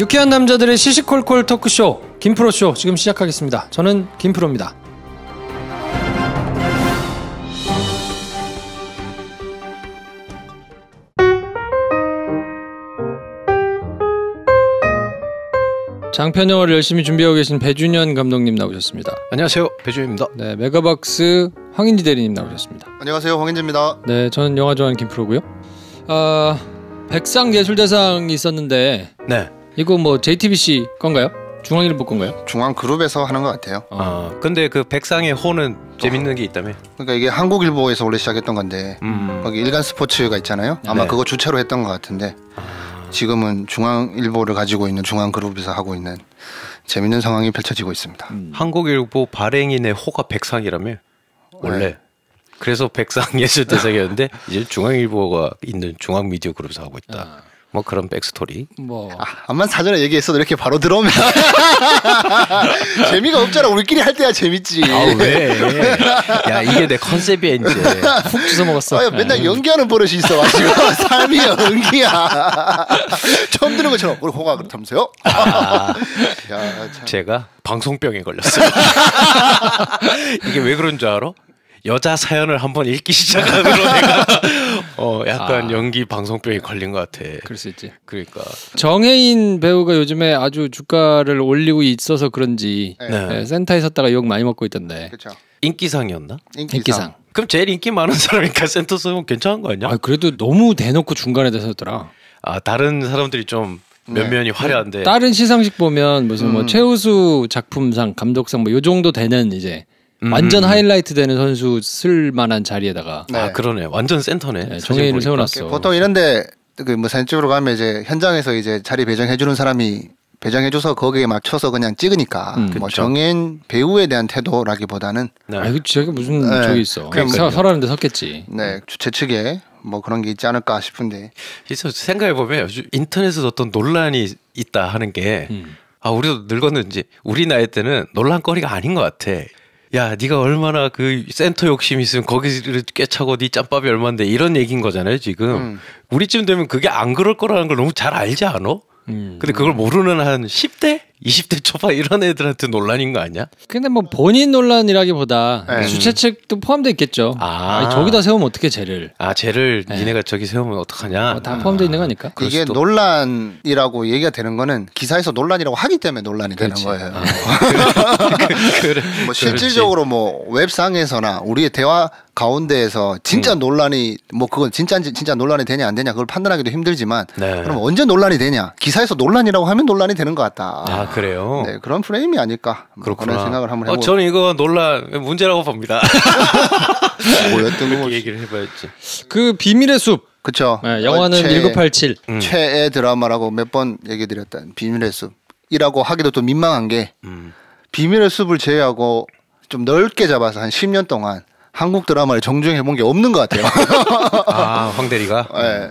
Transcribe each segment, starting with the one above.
유쾌한 남자들의 시시콜콜 토크쇼 김프로쇼 지금 시작하겠습니다. 저는 김프로입니다. 장편 영화를 열심히 준비하고 계신 배준현 감독님 나오셨습니다. 안녕하세요, 배준현입니다. 네, 메가박스 황인지 대리님 나오셨습니다. 안녕하세요, 황인지입니다. 네, 저는 영화 좋아하는 김프로고요. 백상예술대상이 있었는데 네. 이거 뭐 JTBC 건가요? 중앙일보 건가요? 중앙그룹에서 하는 것 같아요. 근데 그 백상의 호는 재밌는 게 있다며? 그러니까 이게 한국일보에서 원래 시작했던 건데 거기 일간스포츠가 있잖아요. 아마 네. 그거 주체로 했던 것 같은데 지금은 중앙일보를 가지고 있는 중앙그룹에서 하고 있는 재밌는 상황이 펼쳐지고 있습니다. 한국일보 발행인의 호가 백상이라며? 원래. 네. 그래서 백상예술대상이었는데 이제 중앙일보가 있는 중앙미디어그룹에서 하고 있다. 뭐 그런 백스토리. 뭐 암만 사전에 얘기했어도 이렇게 바로 들어오면 재미가 없잖아. 우리끼리 할 때야 재밌지. 아 왜? 야 이게 내 컨셉이야 이제. 훅 주워 먹었어. 맨날 연기하는 버릇이 있어가지고 삶이 연기야. 처음 들은 것처럼 우리 호가 그렇다면서요? 야, 참. 제가 방송병에 걸렸어요. 이게 왜 그런 줄 알아? 여자 사연을 한번 읽기 시작하면 내가 약간 연기 방송병에 걸린 것 같아. 그럴 수 있지. 그러니까 정혜인 배우가 요즘에 아주 주가를 올리고 있어서 그런지 네. 센터에 섰다가 욕 많이 먹고 있던데. 그렇죠. 인기상이었나? 인기상. 그럼 제일 인기 많은 사람이니까 센터 쓰면 괜찮은 거 아니야? 그래도 너무 대놓고 중간에 섰더라. 다른 사람들이 좀 면면이 화려한데 다른 시상식 보면 무슨 뭐 최우수 작품상, 감독상 뭐 요 정도 되는 이제 완전 하이라이트 되는 선수 쓸 만한 자리에다가 네. 그러네. 완전 센터네. 네, 정혜인을 세워놨어. 보통 이런데 그 뭐 사진 찍으러 가면 이제 현장에서 이제 자리 배정해주는 사람이 배정해줘서 거기에 맞춰서 그냥 찍으니까 뭐 정혜인 배우에 대한 태도라기보다는 이거 저게 무슨 네. 저기 있어. 그러니까요. 설하는데 섰겠지. 네 주최 측에 뭐 그런 게 있지 않을까 싶은데. 그래서 생각해보면 요즘 인터넷에서 어떤 논란이 있다 하는 게 우리도 늙었는지 우리 나이 때는 논란거리가 아닌 것 같아. 야, 네가 얼마나 그 센터 욕심이 있으면 거기를 꿰차고 네 짬밥이 얼만데 이런 얘기인 거잖아요 지금. 우리쯤 되면 그게 안 그럴 거라는 걸 너무 잘 알지 않아? 근데 그걸 모르는 한 10대? 20대 초반 이런 애들한테 논란인 거 아니야? 근데 뭐 본인 논란이라기보다 네. 주최 측도 포함되어 있겠죠. 아. 저기다 세우면 어떻게 쟤를. 쟤를 니네가 저기 세우면 어떡하냐? 다 포함되어 있는 거니까. 이게 논란이라고 얘기가 되는 거는 기사에서 논란이라고 하기 때문에 논란이 되는 거예요. 그래. 뭐 실질적으로 뭐 웹상에서나 우리의 대화 가운데에서 진짜 논란이 뭐 그건 진짜 논란이 되냐 안 되냐 그걸 판단하기도 힘들지만 네. 그럼 언제 논란이 되냐? 기사에서 논란이라고 하면 논란이 되는 것 같다. 그래요? 네, 그런 프레임이 아닐까. 그렇구나. 그런 생각을 한번 해보고. 저는 이거 논란 문제라고 봅니다. 뭐였던 그렇게 거지? 얘기를 해봐야지. 그 비밀의 숲. 그쵸. 영화는 1987. 최애 드라마라고 몇 번 얘기드렸던 비밀의 숲이라고 하기도 또 민망한 게 비밀의 숲을 제외하고 좀 넓게 잡아서 한 10년 동안 한국 드라마를 정주행해 본 게 없는 것 같아요. 황 대리가? 네,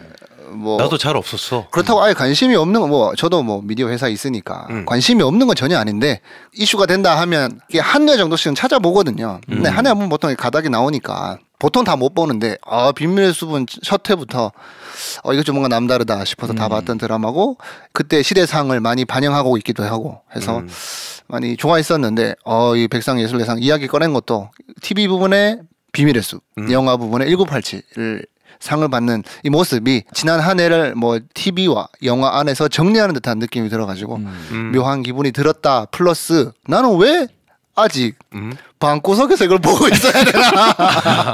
뭐 나도 잘 없었어. 그렇다고 아예 관심이 없는 거 뭐 저도 뭐 미디어 회사 있으니까 관심이 없는 건 전혀 아닌데 이슈가 된다 하면 이게 한 회 정도씩은 찾아보거든요. 근데 한 회 하면 보통 가닥이 나오니까 보통 다 못 보는데 비밀의 숲은 첫 회부터 이거 좀 뭔가 남다르다 싶어서 다 봤던 드라마고 그때 시대상을 많이 반영하고 있기도 하고 해서 많이 좋아했었는데 이 백상예술대상 이야기 꺼낸 것도 TV 부분에 비밀의 숲, 영화 부분에 1987을 상을 받는 이 모습이 지난 한 해를 뭐 TV와 영화 안에서 정리하는 듯한 느낌이 들어가지고 묘한 기분이 들었다. 플러스 나는 왜 아직 방구석에서 이걸 보고 있어야 되나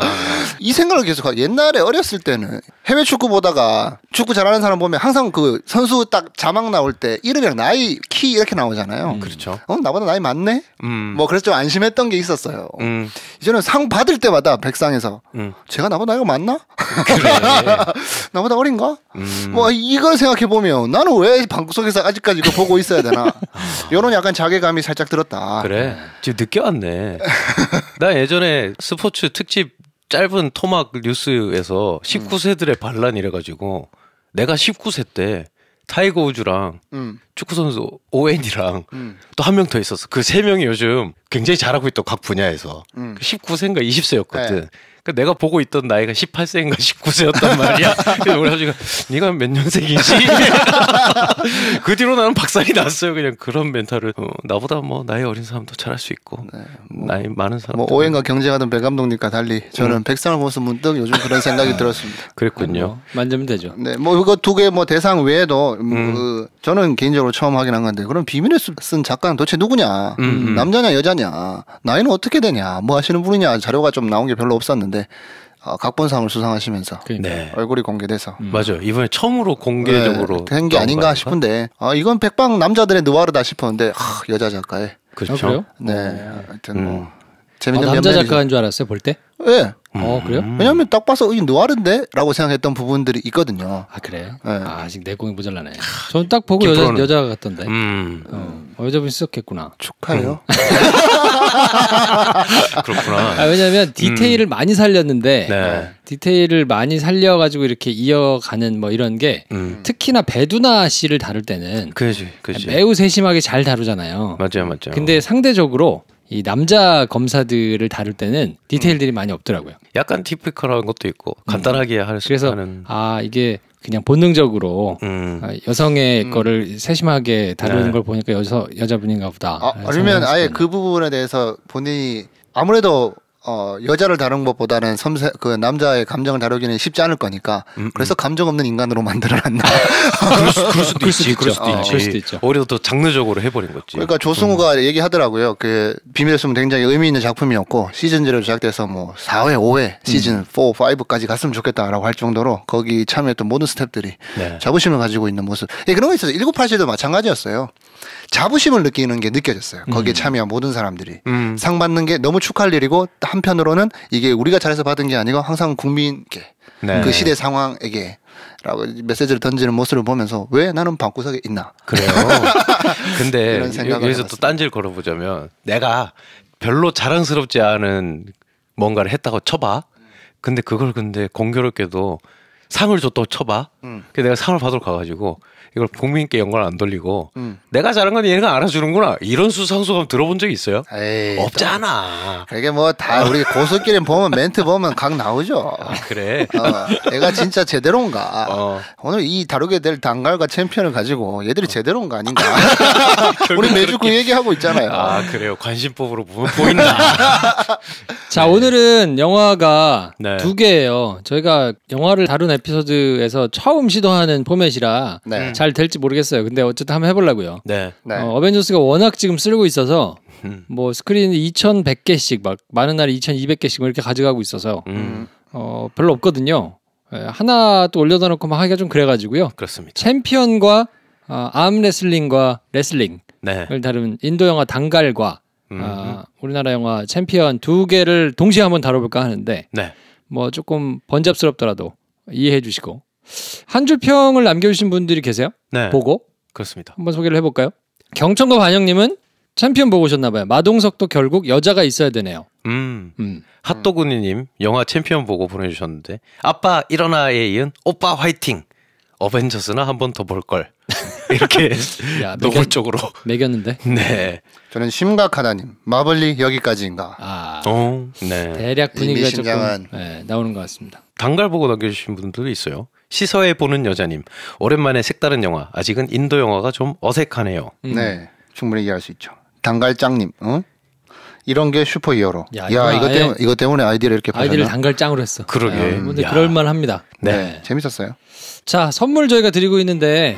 이 생각을 계속하고 옛날에 어렸을 때는 해외 축구 보다가 축구 잘하는 사람 보면 항상 그 선수 딱 자막 나올 때 이름이랑 나이 키 이렇게 나오잖아요. 그렇죠. 나보다 나이 많네? 뭐 그래서 좀 안심했던 게 있었어요. 이제는 상 받을 때마다 백상에서 제가 나보다 나이가 많나? 그래. 나보다 어린가? 뭐 이걸 생각해 보면 나는 왜 방구석에서 아직까지 이거 보고 있어야 되나? 이런 약간 자괴감이 살짝 들었다. 그래. 지금 늦게 왔네. 나 예전에 스포츠 특집 짧은 토막 뉴스에서 19세들의 반란 이래가지고 내가 19세 때 타이거 우즈랑 축구 선수 오웬이랑 또 한 명 더 있었어. 그 세 명이 요즘 굉장히 잘하고 있던 각 분야에서 19세인가 20세였거든. 네. 그러니까 내가 보고 있던 나이가 18세인가 19세였단 말이야. 그래서 우리 아버지가 네가 몇 년생이지? 그 뒤로 나는 박살이 났어요. 그냥 그런 멘탈을 나보다 뭐 나이 어린 사람도 잘할 수 있고 네, 나이 많은 사람 뭐 오행과 경쟁하던 배 감독님과 달리 저는 백상을 보면서 문득 요즘 그런 생각이 들었습니다. 그랬군요. 만지면 되죠. 네, 뭐 이거 두 개 뭐 대상 외에도 저는 개인적으로 처음 확인한 건데 그럼 비밀의 숲 쓴 작가는 도대체 누구냐? 남자냐 여자냐? 나이는 어떻게 되냐? 뭐 하시는 분이냐? 자료가 좀 나온 게 별로 없었는데 각본상을 수상하시면서 네. 얼굴이 공개돼서 맞아요. 이번에 처음으로 공개적으로 된 게 아닌가 싶은데 이건 백방 남자들의 느와르다 싶었는데 여자 작가의 그렇죠. 그래요? 네 하여튼 뭐 재밌는 남자 면면이죠. 작가인 줄 알았어요 볼 때? 네. 그래요? 왜냐하면 딱 봐서 이 느와르인데? 라고 생각했던 부분들이 있거든요. 아 그래요? 네. 아직 내공이 모자라네. 저는 딱 보고 김프로는. 여자 같던데. 여자분 있었겠구나. 축하해요. 그렇구나. 왜냐하면 디테일을 많이 살렸는데 네. 디테일을 많이 살려가지고 이렇게 이어가는 뭐 이런 게 특히나 배두나 씨를 다룰 때는 그지. 매우 세심하게 잘 다루잖아요. 맞아요. 근데 상대적으로 이 남자 검사들을 다룰 때는 디테일들이 많이 없더라고요. 약간 티피컬한 것도 있고 간단하게 할 수 그래서 있는. 이게 그냥 본능적으로 여성의 거를 세심하게 다루는 네. 걸 보니까 여자분인가 보다. 아니면 아예 그 부분에 대해서 본인이 아무래도 여자를 다룬 것보다는 그 남자의 감정을 다루기는 쉽지 않을 거니까 그래서 감정 없는 인간으로 만들어놨나. 그럴 수도 있죠. 오히려 더 장르적으로 해버린 거지. 그러니까 조승우가 얘기하더라고요. 그 비밀의 숲은 굉장히 의미 있는 작품이었고 시즌제로 제작돼서 뭐 4회, 5회, 시즌 4, 5까지 갔으면 좋겠다라고 할 정도로 거기 참여했던 모든 스태프들이 네. 자부심을 가지고 있는 모습. 그런 거 있었어요. 1987도 마찬가지였어요. 자부심을 느끼는 게 느껴졌어요. 거기에 참여한 모든 사람들이. 상 받는 게 너무 축하할 일이고 한편으로는 이게 우리가 잘해서 받은 게 아니고 항상 국민께 네. 그 시대 상황에게 라고 메시지를 던지는 모습을 보면서 왜 나는 방구석에 있나. 그래요. 근데 이런 생각을 여기서 또 해봤습니다. 딴지를 걸어보자면 내가 별로 자랑스럽지 않은 뭔가를 했다고 쳐봐. 근데 그걸 공교롭게도 상을 줬다고 쳐봐. 그래서 내가 상을 받으러 가가지고 이걸 국민께 영광을 안 돌리고 내가 잘한 건 얘가 알아주는구나 이런 수상소감 들어본 적이 있어요? 에이, 없잖아. 그게 뭐 다 우리 고수끼리 보면 멘트 보면 각 나오죠. 그래. 얘가 진짜 제대로인가. 오늘 이 다루게 될 단갈과 챔피언을 가지고 얘들이 제대로인가 아닌가. 우리 매주 그 얘기하고 있잖아요. 그래요. 관심법으로 보면 보인다. 자, 오늘은 영화가 네. 2개예요. 저희가 영화를 다룬 에피소드에서 처음 시도하는 포맷이라 네. 잘 될지 모르겠어요. 근데 어쨌든 한번 해보려고요. 네. 네. 어벤져스가 워낙 지금 쓸고 있어서 뭐 스크린이 2,100개씩 막 많은 날에 2,200개씩 이렇게 가져가고 있어서 별로 없거든요. 하나 또 올려다 놓고 막 하기가 좀 그래가지고요. 그렇습니다. 챔피언과 암레슬링과 레슬링을 네. 다룬 인도 영화 단갈과 우리나라 영화 챔피언 2개를 동시에 한번 다뤄볼까 하는데 네. 뭐 조금 번잡스럽더라도 이해해 주시고 한 줄 평을 남겨주신 분들이 계세요. 네. 보고 그렇습니다. 한번 소개를 해볼까요? 경청과 반영님은 챔피언 보고 오셨나봐요. 마동석도 결국 여자가 있어야 되네요. 핫도그니님 영화 챔피언 보고 보내주셨는데 아빠 일어나에 이은 오빠 화이팅. 어벤져스나 한 번 더 볼 걸. 이렇게 야, 노골적으로 매겼는데. 네. 저는 심각하다님. 마블리 여기까지인가. 네. 대략 분위기가 조금 의미심장한. 나오는 것 같습니다. 단갈 보고 남겨주신 분들도 있어요. 시서에 보는 여자님 오랜만에 색다른 영화. 아직은 인도 영화가 좀 어색하네요. 네, 충분히 이해할 수 있죠. 단갈짱님, 이런 게 슈퍼히어로. 야, 이것 때문에 아이디어를 이렇게 아이디를 파셨나? 단갈짱으로 했어. 그러게. 근데 야. 그럴만합니다. 네. 재밌었어요. 자, 선물 저희가 드리고 있는데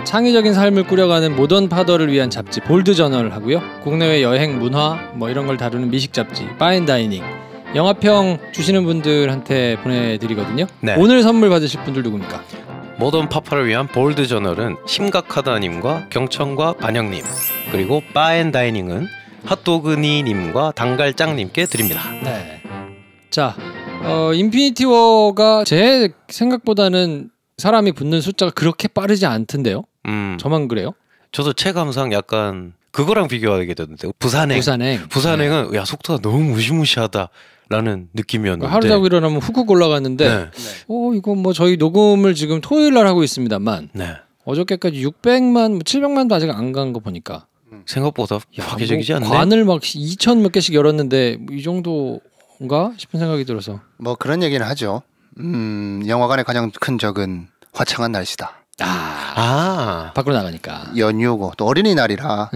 창의적인 삶을 꾸려가는 모던 파더를 위한 잡지 볼드 저널 하고요. 국내외 여행, 문화 뭐 이런 걸 다루는 미식 잡지 파인다이닝 영화평 주시는 분들한테 보내드리거든요. 네. 오늘 선물 받으실 분들 누굽니까? 모던 파파를 위한 볼드 저널은 심각하다님과 경청과 반영님 그리고 바앤다이닝은 핫도그니님과 단갈짱님께 드립니다. 네. 자, 인피니티 워가 제 생각보다는 사람이 붙는 숫자가 그렇게 빠르지 않던데요? 저만 그래요? 저도 체감상 약간 그거랑 비교하게 되는데 부산행. 부산행은 야 속도가 너무 무시무시하다라는 느낌이었는데 하루 자고 일어나면 훅훅 올라갔는데 네. 이거 뭐 저희 녹음을 지금 토요일 날 하고 있습니다만 네. 어저께까지 600만, 700만도 아직 안 간 거 보니까 생각보다 파괴적이지 않네. 관을 막 2,000 몇 개씩 열었는데 이 정도인가 싶은 생각이 들어서. 뭐 그런 얘기는 하죠. 영화관의 가장 큰 적은 화창한 날씨다. 밖으로 나가니까 연휴고 또 어린이날이라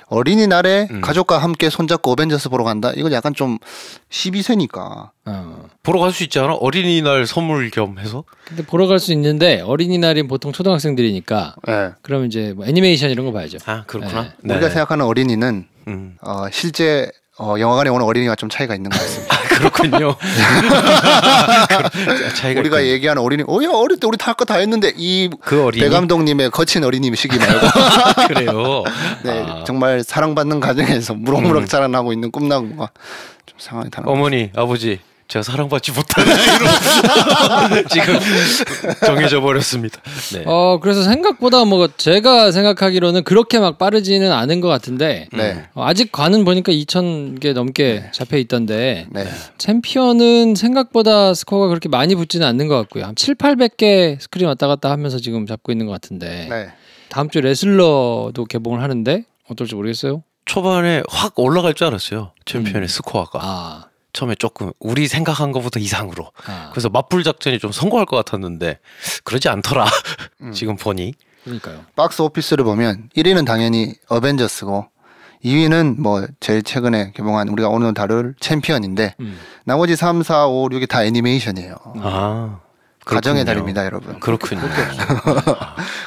어린이날에 가족과 함께 손잡고 어벤져스 보러 간다. 이건 약간 좀 12세니까 보러 갈 수 있지 않아? 어린이날 선물 겸 해서? 근데 보러 갈 수 있는데 어린이날이 보통 초등학생들이니까 네. 그럼 이제 뭐 애니메이션 이런 거 봐야죠. 아 그렇구나. 네. 네. 우리가 생각하는 어린이는 실제 영화관에 오는 어린이와 좀 차이가 있는 것 같습니다. 그렇군요. 차이가 우리가 있군요. 얘기하는 어린이, 야 어릴 때 우리 다 할 거 다 했는데 그 어린이? 배 감독님의 거친 어린이시기 말고 그래요. 네, 정말 사랑받는 가정에서 무럭무럭 자라나고 있는 꿈나무가 좀 상황이 다른. 어머니, 아버지, 제가 사랑받지 못한 나이로 지금 정해져 버렸습니다. 네. 그래서 생각보다 뭐 제가 생각하기로는 그렇게 막 빠르지는 않은 것 같은데 네. 아직 관은 보니까 2,000개 넘게 잡혀 있던데 네. 챔피언은 생각보다 스코어가 그렇게 많이 붙지는 않는 것 같고요. 한 7,800개 스크린 왔다 갔다 하면서 지금 잡고 있는 것 같은데 네. 다음 주 레슬러도 개봉을 하는데 어떨지 모르겠어요. 초반에 확 올라갈 줄 알았어요. 챔피언의 스코어가. 처음에 조금 우리 생각한 것보다 이상으로. 그래서 맞불 작전이 좀 성공할 것 같았는데 그러지 않더라. 지금 보니. 그러니까요. 박스 오피스를 보면 1위는 당연히 어벤져스고 2위는 뭐 제일 최근에 개봉한 우리가 오늘 다룰 챔피언인데 나머지 3, 4, 5, 6이 다 애니메이션이에요. 가정의 달입니다, 여러분. 그렇군요.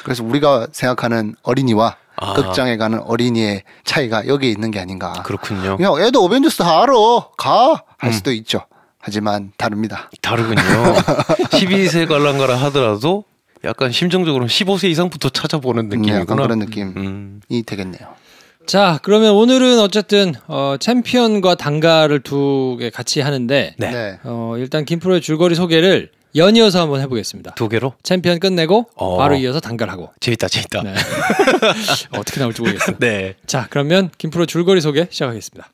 그래서 우리가 생각하는 어린이와 극장에 가는 어린이의 차이가 여기에 있는 게 아닌가. 그렇군요. 야, 애도 어벤져스 다 알아. 가. 할 수도 있죠. 하지만 다릅니다. 다르군요. 12세 관람가라 하더라도 약간 심정적으로는 15세 이상부터 찾아보는 느낌이구나. 약간 그런 느낌이 되겠네요. 자, 그러면 오늘은 어쨌든 챔피언과 단가를 두 개 같이 하는데 네. 일단 김프로의 줄거리 소개를 연이어서 한번 해보겠습니다. 두 개로? 챔피언 끝내고 바로 이어서 단가를 하고. 재밌다. 네. 어떻게 나올지 모르겠어요. 네. 자, 그러면 김프로 줄거리 소개 시작하겠습니다.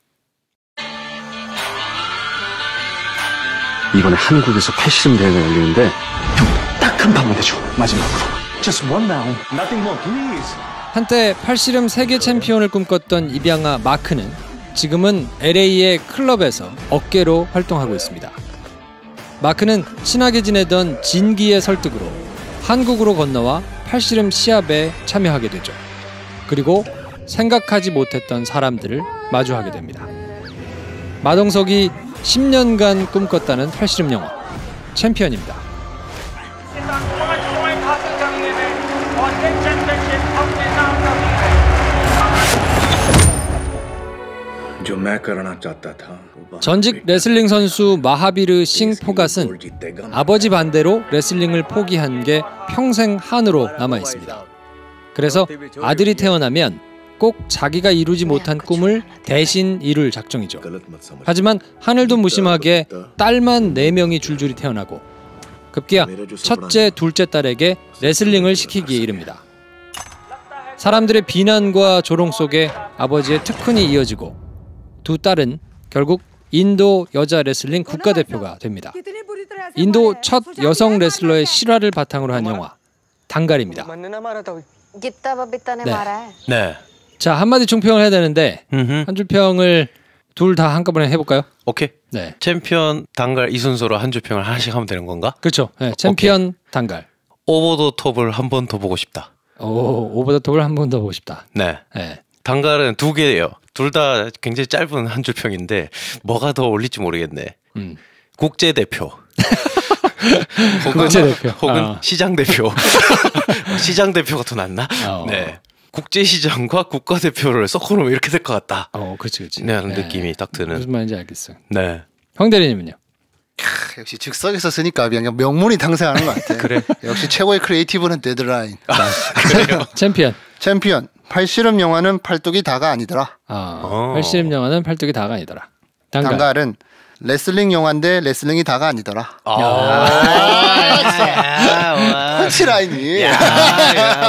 이번에 한국에서 팔씨름 대회가 열리는데 딱 한 판만 해줘. 마지막으로. Just one round. Nothing more, please. 한때 팔씨름 세계 챔피언을 꿈꿨던 입양아 마크는 지금은 LA의 클럽에서 어깨로 활동하고 있습니다. 마크는 친하게 지내던 진기의 설득으로 한국으로 건너와 팔씨름 시합에 참여하게 되죠. 그리고 생각하지 못했던 사람들을 마주하게 됩니다. 마동석이 10년간 꿈꿨다는 팔씨름 영화 챔피언입니다. 전직 레슬링 선수 마하비르 싱 포갓은 아버지 반대로 레슬링을 포기한 게 평생 한으로 남아 있습니다. 그래서 아들이 태어나면 꼭 자기가 이루지 못한 꿈을 대신 이룰 작정이죠. 하지만 하늘도 무심하게 딸만 4명이 줄줄이 태어나고 급기야 첫째, 둘째 딸에게 레슬링을 시키기에 이릅니다. 사람들의 비난과 조롱 속에 아버지의 특훈이 이어지고 두 딸은 결국 인도 여자 레슬링 국가대표가 됩니다. 인도 첫 여성 레슬러의 실화를 바탕으로 한 영화 단갈입니다. 네. 자, 한마디 총평을 해야 되는데 한 줄 평을 둘 다 한꺼번에 해볼까요? 오케이. 네. 챔피언 단갈 이 순서로 한 줄 평을 하나씩 하면 되는 건가? 그렇죠. 네, 챔피언 오케이. 단갈. 오버 더 톱을 한 번 더 보고 싶다. 오버 더 톱을 한 번 더 보고 싶다. 네. 네. 단갈은 2개예요. 둘 다 굉장히 짧은 한 줄 평인데 뭐가 더 어울릴지 모르겠네. 국제대표. 국제대표. 혹은 시장대표. 시장대표가 더 낫나? 네. 국제시장과 국가대표를 섞어놓으면 이렇게 될 것 같다. 그렇지. 네, 하는 느낌이 딱 드는. 무슨 말인지 알겠어요. 네. 황 대리님은요? 역시 즉석에서 쓰니까 그냥 명문이 탄생하는 것 같아. 그래. 역시 최고의 크리에이티브는 데드라인. 그래요. 챔피언. 팔씨름 영화는 팔뚝이 다가 아니더라. 팔씨름 영화는 팔뚝이 다가 아니더라. 단갈은 레슬링 영화인데 레슬링이 다가 아니더라. 펀치라인이.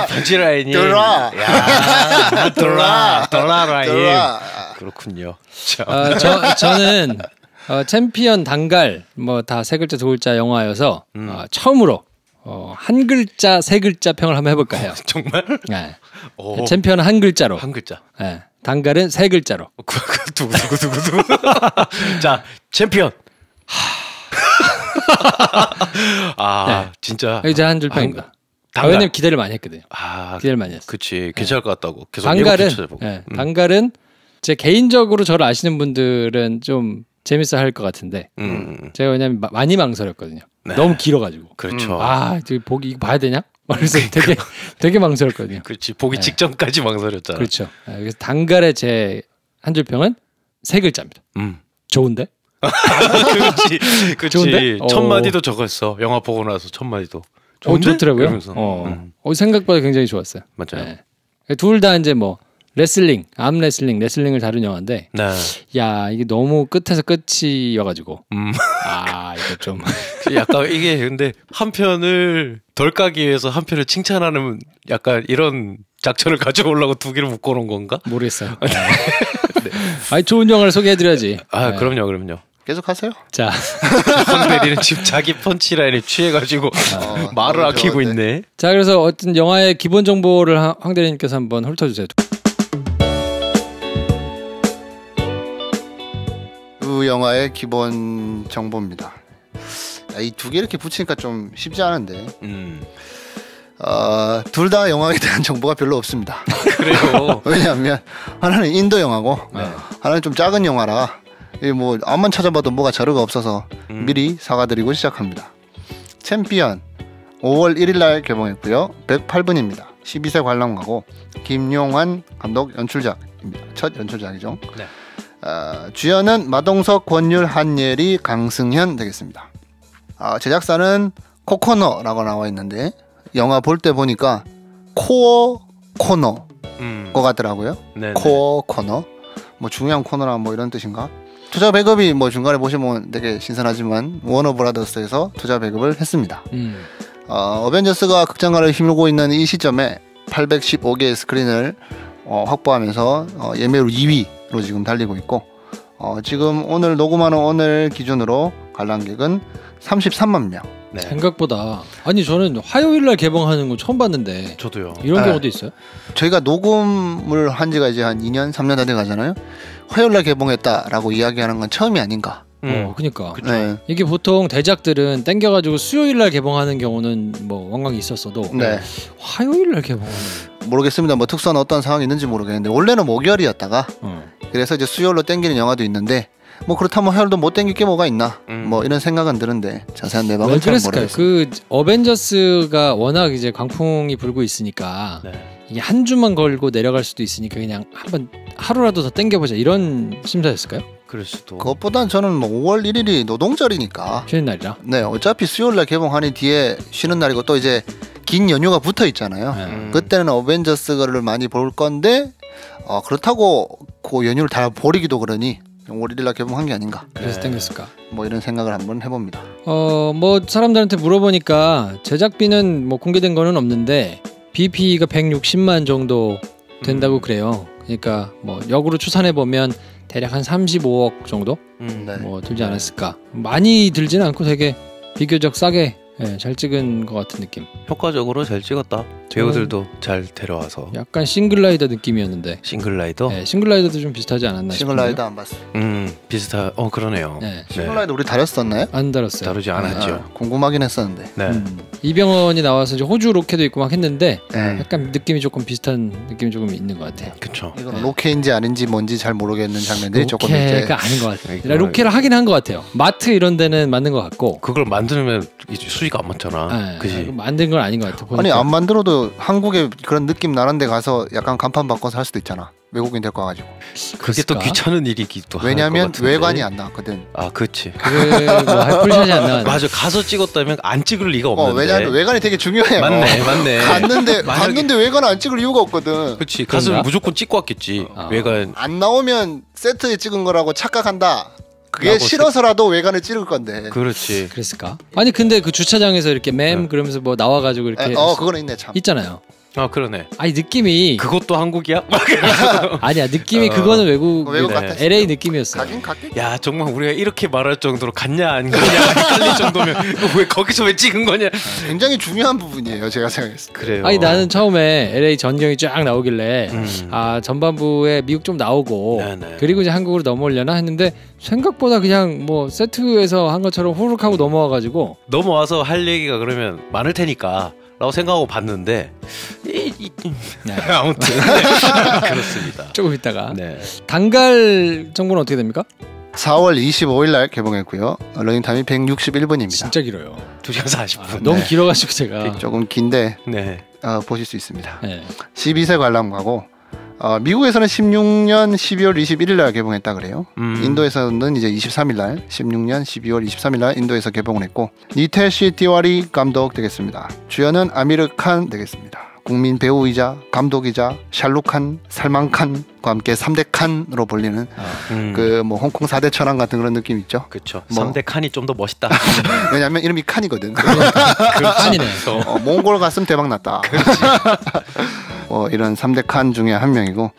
펀치라인이. 돌아. 라인. 그렇군요. 저는 챔피언 단갈 뭐 다 세 글자 두 글자 영화여서 처음으로 한 글자 세 글자 평을 한번 해볼까 해요. 정말? 네. 챔피언은 한 글자로. 한 글자. 네. 단갈은 세 글자로. 두구두구두구두구. 자, 챔피언. 네. 진짜. 이제 한 줄 평입니다. 왜냐면 기대를 많이 했거든요. 기대를 많이 했어요. 그치, 괜찮을 것 같다고. 계속 단갈은 단갈은 제 개인적으로 저를 아시는 분들은 좀 재밌어 할 것 같은데 제가 왜냐면 많이 망설였거든요. 네. 너무 길어가지고. 그렇죠. 저기 보기 이거 봐야 되냐? 그래서 되게 망설였거든요. 그렇지. 보기 직전까지 망설였잖아. 그렇죠. 그래서 단갈의 제 한 줄 평은 세 글자입니다. 좋은데? 그렇지. 좋은데? 첫 마디도 적었어. 영화 보고 나서 첫 마디도. 좋더라고요. 생각보다 굉장히 좋았어요. 맞아요. 네. 둘 다 이제 뭐 레슬링, 레슬링을 다룬 영화인데, 네. 야 이게 너무 끝에서 끝이어가지고, 이거 좀 약간 이게 근데 한 편을 덜 까기 위해서 한 편을 칭찬하는 약간 이런 작전을 가져오려고 두 개를 묶어놓은 건가? 모르겠어요. 네. 아니 좋은 영화를 소개해드려야지. 네. 그럼요. 계속 하세요. 자, 황 대리는 지금 자기 펀치라인에 취해가지고 말을 아끼고 있네. 자, 그래서 어떤 영화의 기본 정보를 황 대리님께서 한번 훑어주세요. 그 영화의 기본 정보입니다. 이 두 개 이렇게 붙이니까 좀 쉽지 않은데. 둘 다 영화에 대한 정보가 별로 없습니다. 그래요. 왜냐하면 하나는 인도 영화고 하나는 좀 작은 영화라 뭐 암만 찾아봐도 뭐가 자료가 없어서 미리 사과드리고 시작합니다. 챔피언 5월 1일 날 개봉했고요. 108분입니다. 12세 관람가고 김용환 감독 연출작입니다. 첫 연출작이죠. 네. 주연은 마동석, 권율, 한예리, 강승현 되겠습니다. 제작사는 코코너라고 나와 있는데 영화 볼 때 보니까 코어 코너 거 같더라고요. 네네. 코어 코너 뭐 중요한 코너나 뭐 이런 뜻인가? 투자 배급이 뭐 중간에 보시면 되게 신선하지만 워너브라더스에서 투자 배급을 했습니다. 어벤져스가 극장가를 휘물고 있는 이 시점에 815개의 스크린을 확보하면서 예매율 2위로 지금 달리고 있고 지금 오늘 녹음하는 오늘 기준으로 관람객은 33만 명. 네. 생각보다 아니 저는 화요일날 개봉하는 거 처음 봤는데 저도요. 이런 경우도 있어요? 저희가 녹음을 한 지가 이제 한 2년 3년 다 돼 가잖아요. 화요일날 개봉했다라고 이야기하는 건 처음이 아닌가. 그러니까 네. 이게 보통 대작들은 땡겨가지고 수요일날 개봉하는 경우는 뭐 왕왕이 있었어도 네. 화요일날 개봉하는 모르겠습니다. 뭐 특수한 어떤 상황이 있는지 모르겠는데 원래는 목요일이었다가 그래서 이제 수요일로 땡기는 영화도 있는데 뭐 그렇다면 화요일도 못 땡길 게 뭐가 있나 뭐 이런 생각은 드는데 자세한 내막은 잘 모르겠어요. 그 어벤져스가 워낙 이제 광풍이 불고 있으니까 이게 한 주만 걸고 내려갈 수도 있으니까 그냥 한번 하루라도 더 땡겨보자 이런 심사였을까요? 그럴 수도. 그것보단 저는 뭐 5월 1일이 노동절이니까 쉬는 날이라. 네, 어차피 수요일날 개봉하니 뒤에 쉬는 날이고 또 이제 긴 연휴가 붙어 있잖아요. 그때는 어벤져스를 많이 볼 건데 그렇다고 그 연휴를 다 버리기도 그러니 5월 1일날 개봉한 게 아닌가. 그래서 땡겼을까? 뭐 이런 생각을 한번 해봅니다. 뭐 사람들한테 물어보니까 제작비는 뭐 공개된 거는 없는데 BP가 160만 정도 된다고 그래요. 그러니까 뭐 역으로 추산해 보면 대략 한 35억 정도 네. 뭐 들지 않았을까. 많이 들지는 않고 되게 비교적 싸게 잘 찍은 것 같은 느낌. 효과적으로 잘 찍었다. 배우들도 잘 데려와서. 약간 싱글라이더 느낌이었는데. 싱글라이더? 네, 싱글라이더도 좀 비슷하지 않았나 싶어요. 싱글라이더 안 봤어요. 비슷하. 그러네요. 네. 싱글라이더 우리 다뤘었나요? 안 다뤘어요. 다루지 않았죠. 궁금하긴 했었는데. 네. 이병헌이 나와서 이제 호주 로케도 있고 막 했는데 네. 약간 느낌이 조금 비슷한 느낌이 조금 있는 것 같아요. 그렇죠. 이건 로케인지 아닌지 뭔지 잘 모르겠는 장면들이 조금 이제 로케가 아닌 것 같아요. 로케를 하긴 한 것 같아요. 마트 이런 데는 맞는 것 같고. 그걸 만들면 이제 수익 안 맞잖아. 네. 그지? 만든 건 아닌 것 같아요. 아니 안 만들어도 한국에 그런 느낌 나는 데 가서 약간 간판 바꿔서 할 수도 있잖아. 외국인 데리고 와가지고. 그게 또 귀찮은 일이기도 하고. 왜냐면 외관이 안 나왔거든. 아, 그렇지. 뭐 풀샷이 안 나왔네. 맞아. 가서 찍었다면 안 찍을 리가 없는데. 왜냐면 외관이 되게 중요해요. 맞네. 갔는데 외관 안 찍을 이유가 없거든. 그렇지. 갔으면 무조건 찍고 왔겠지. 외관 안 나오면 세트에 찍은 거라고 착각한다. 그게 싫어서라도 외관을 찍을 건데. 그렇지. 그랬을까? 아니 근데 그 주차장에서 이렇게 그러면서 뭐 나와가지고 이렇게 그거는 있네 참. 있잖아요. 아 그러네. 아니 느낌이 그것도 한국이야? 아니야 느낌이 그거는 외국 같았어. LA 느낌이었어. 가긴 갔겠지. 야 정말 우리가 이렇게 말할 정도로 갔냐 안 갔냐 헷갈릴 정도면 왜 거기서 왜 찍은 거냐? 굉장히 중요한 부분이에요. 제가 생각했을 때. 그래요. 아니 나는 처음에 LA 전경이 쫙 나오길래 아 전반부에 미국 좀 나오고 네네. 그리고 이제 한국으로 넘어오려나 했는데 생각보다 그냥 뭐 세트에서 한 것처럼 후루룩 하고 넘어와가지고 넘어와서 할 얘기가 그러면 많을 테니까 라고 생각하고 봤는데 아무튼 그렇습니다. 조금 있다가 네. 단갈 정보는 어떻게 됩니까? 4월 25일 날 개봉했고요. 러닝타임이 161분입니다. 진짜 길어요. 2시간 40분. 너무 길어가지고 제가 조금 긴데 네. 보실 수 있습니다. 네. 12세 관람가고 미국에서는 16년 12월 21일 날 개봉했다 그래요. 인도에서는 이제 23일 날 16년 12월 23일 날 인도에서 개봉을 했고 니테시 티와리 감독 되겠습니다. 주연은 아미르 칸 되겠습니다. 국민 배우이자 감독이자 샬룩칸, 살만칸과 함께 3대 칸으로 불리는 그 뭐 홍콩 4대 천왕 같은 그런 느낌 있죠. 그렇죠. 뭐. 3대 칸이 좀 더 멋있다. 왜냐면 이름이 칸이거든. 칸이네. 몽골 갔으면 대박 났다. 이런 3대 칸 중에 한 명이고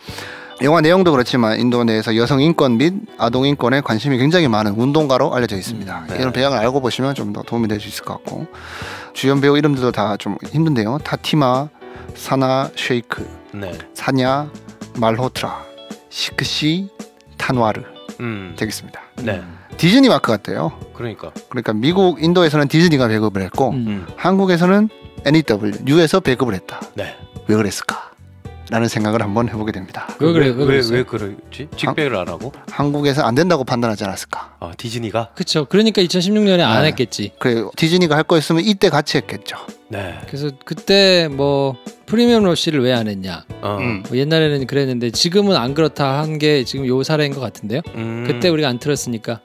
영화 내용도 그렇지만 인도 내에서 여성 인권 및 아동 인권에 관심이 굉장히 많은 운동가로 알려져 있습니다. 이런 배경을 알고 보시면 좀 더 도움이 될 수 있을 것 같고 주연 배우 이름들도 다 좀 힘든데요. 타티마, 사나 쉐이크, 네. 사냐, 말호트라, 시크시, 탄와르 되겠습니다. 네. 디즈니 마크 같아요. 그러니까 미국, 인도에서는 디즈니가 배급을 했고 한국에서는 NEW, U에서 배급을 했다. 네. 왜 그랬을까? 라는 생각을 한번 해보게 됩니다. 왜 왜 그러지? 직배를 안 하고? 한국에서 안 된다고 판단하지 않았을까? 디즈니가? 그쵸. 그러니까 2016년에 안 네. 했겠지. 그래 디즈니가 할 거였으면 이때 같이 했겠죠. 네. 그래서 그때 뭐 프리미엄 러시를 왜 안 했냐. 뭐 옛날에는 그랬는데 지금은 안 그렇다 한 게 지금 요 사례인 것 같은데요. 그때 우리가 안 틀었으니까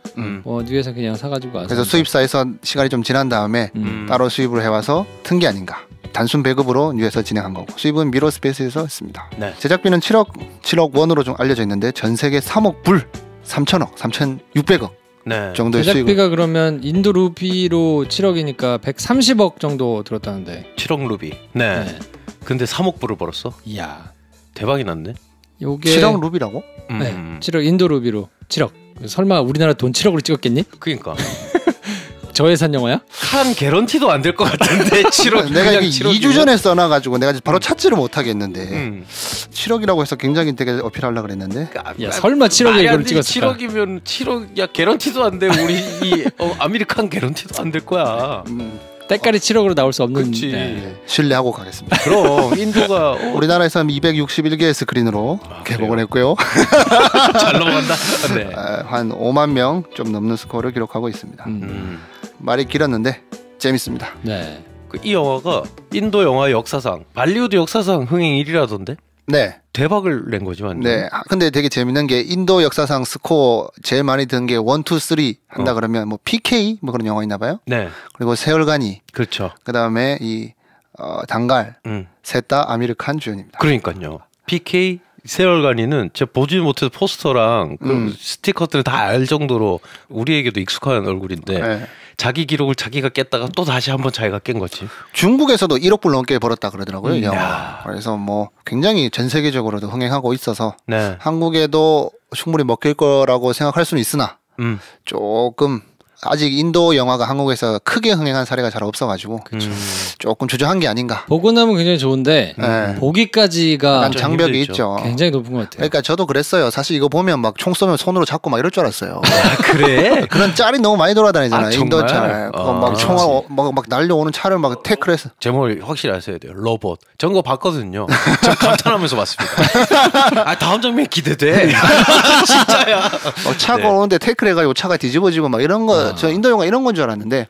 뉴에서 그냥 사가지고 와서. 그래서 수입사에서 시간이 좀 지난 다음에 따로 수입을 해와서 튼 게 아닌가. 단순 배급으로 뉴에서 진행한 거고 수입은 미러스페이스에서 했습니다. 네. 제작비는 7억 원으로 좀 알려져 있는데 전 세계 3억 불, 3천억, 3,600억 네. 정도의 수익을. 제작비가 그러면 인도 루피로 7억이니까 130억 정도 들었다는데. 7억 루비. 네. 근데 3억 불을 벌었어. 이야. 대박이 났네. 요게 7억 루비라고? 네. 7억 인도 루비로 7억. 설마 우리나라 돈 7억으로 찍었겠니? 그러니까. 저예산 영화야? 칸 개런티도 안 될 것 같은데 7억. 내가 이게 2주 전에 써놔가지고 내가 바로 찾지를 못하겠는데 7억이라고 해서 굉장히 되게 어필하려고 그랬는데 야 설마 7억에 이걸 찍었을까? 7억이면 7억 야 개런티도 안 돼. 우리 이 아메리칸 개런티도 안 될 거야. 때깔이 7억으로 나올 수 없는. 그치. 네. 신뢰하고 가겠습니다. 그럼 인도가 우리나라에서는 261개의 스크린으로 개봉을 했고요. 잘 넘어간다. 네. 한 5만 명 좀 넘는 스코어를 기록하고 있습니다. 말이 길었는데 재밌습니다. 네. 이 영화가 인도 영화 역사상 발리우드 역사상 흥행 1위라던데? 네. 대박을 낸 거지 완전. 네. 근데 되게 재밌는 게 인도 역사상 스코어 제일 많이 든 게 1, 2, 3 한다 그러면 뭐 PK 뭐 그런 영화 있나 봐요. 네. 그리고 세월간이. 그렇죠. 그다음에 이 단갈 셋 다 아미르 칸 주연입니다. 그러니까요. PK 세월간이는 제가 보지 못해서 포스터랑 그 스티커들을 다 알 정도로 우리에게도 익숙한 얼굴인데 네. 자기 기록을 자기가 깼다가 또 다시 한번 자기가 깬 거지. 중국에서도 1억 불 넘게 벌었다 그러더라고요. 이 영화. 그래서 뭐 굉장히 전 세계적으로도 흥행하고 있어서 네. 한국에도 충분히 먹힐 거라고 생각할 수는 있으나 조금 아직 인도 영화가 한국에서 크게 흥행한 사례가 잘 없어가지고 조금 주저한 게 아닌가. 보고 나면 굉장히 좋은데 네. 보기까지가 약간 장벽이 힘들죠. 있죠. 굉장히 높은 것 같아요. 그러니까 저도 그랬어요. 사실 이거 보면 막 총 쏘면 손으로 잡고 막 이럴 줄 알았어요. 그래? 그런 짤이 너무 많이 돌아다니잖아요. 아, 인도 정말? 짤. 막 총알 막 날려오는 차를 막 태클해서. 제목을 확실히 아셔야 돼요. 로봇. 전 그거 봤거든요. 저 감탄하면서 봤습니다. 다음 장면 기대돼. 진짜야. 차가 오는데 태클해가지고 차가 뒤집어지고 막 이런 거. 저 인도 영화 이런 건 줄 알았는데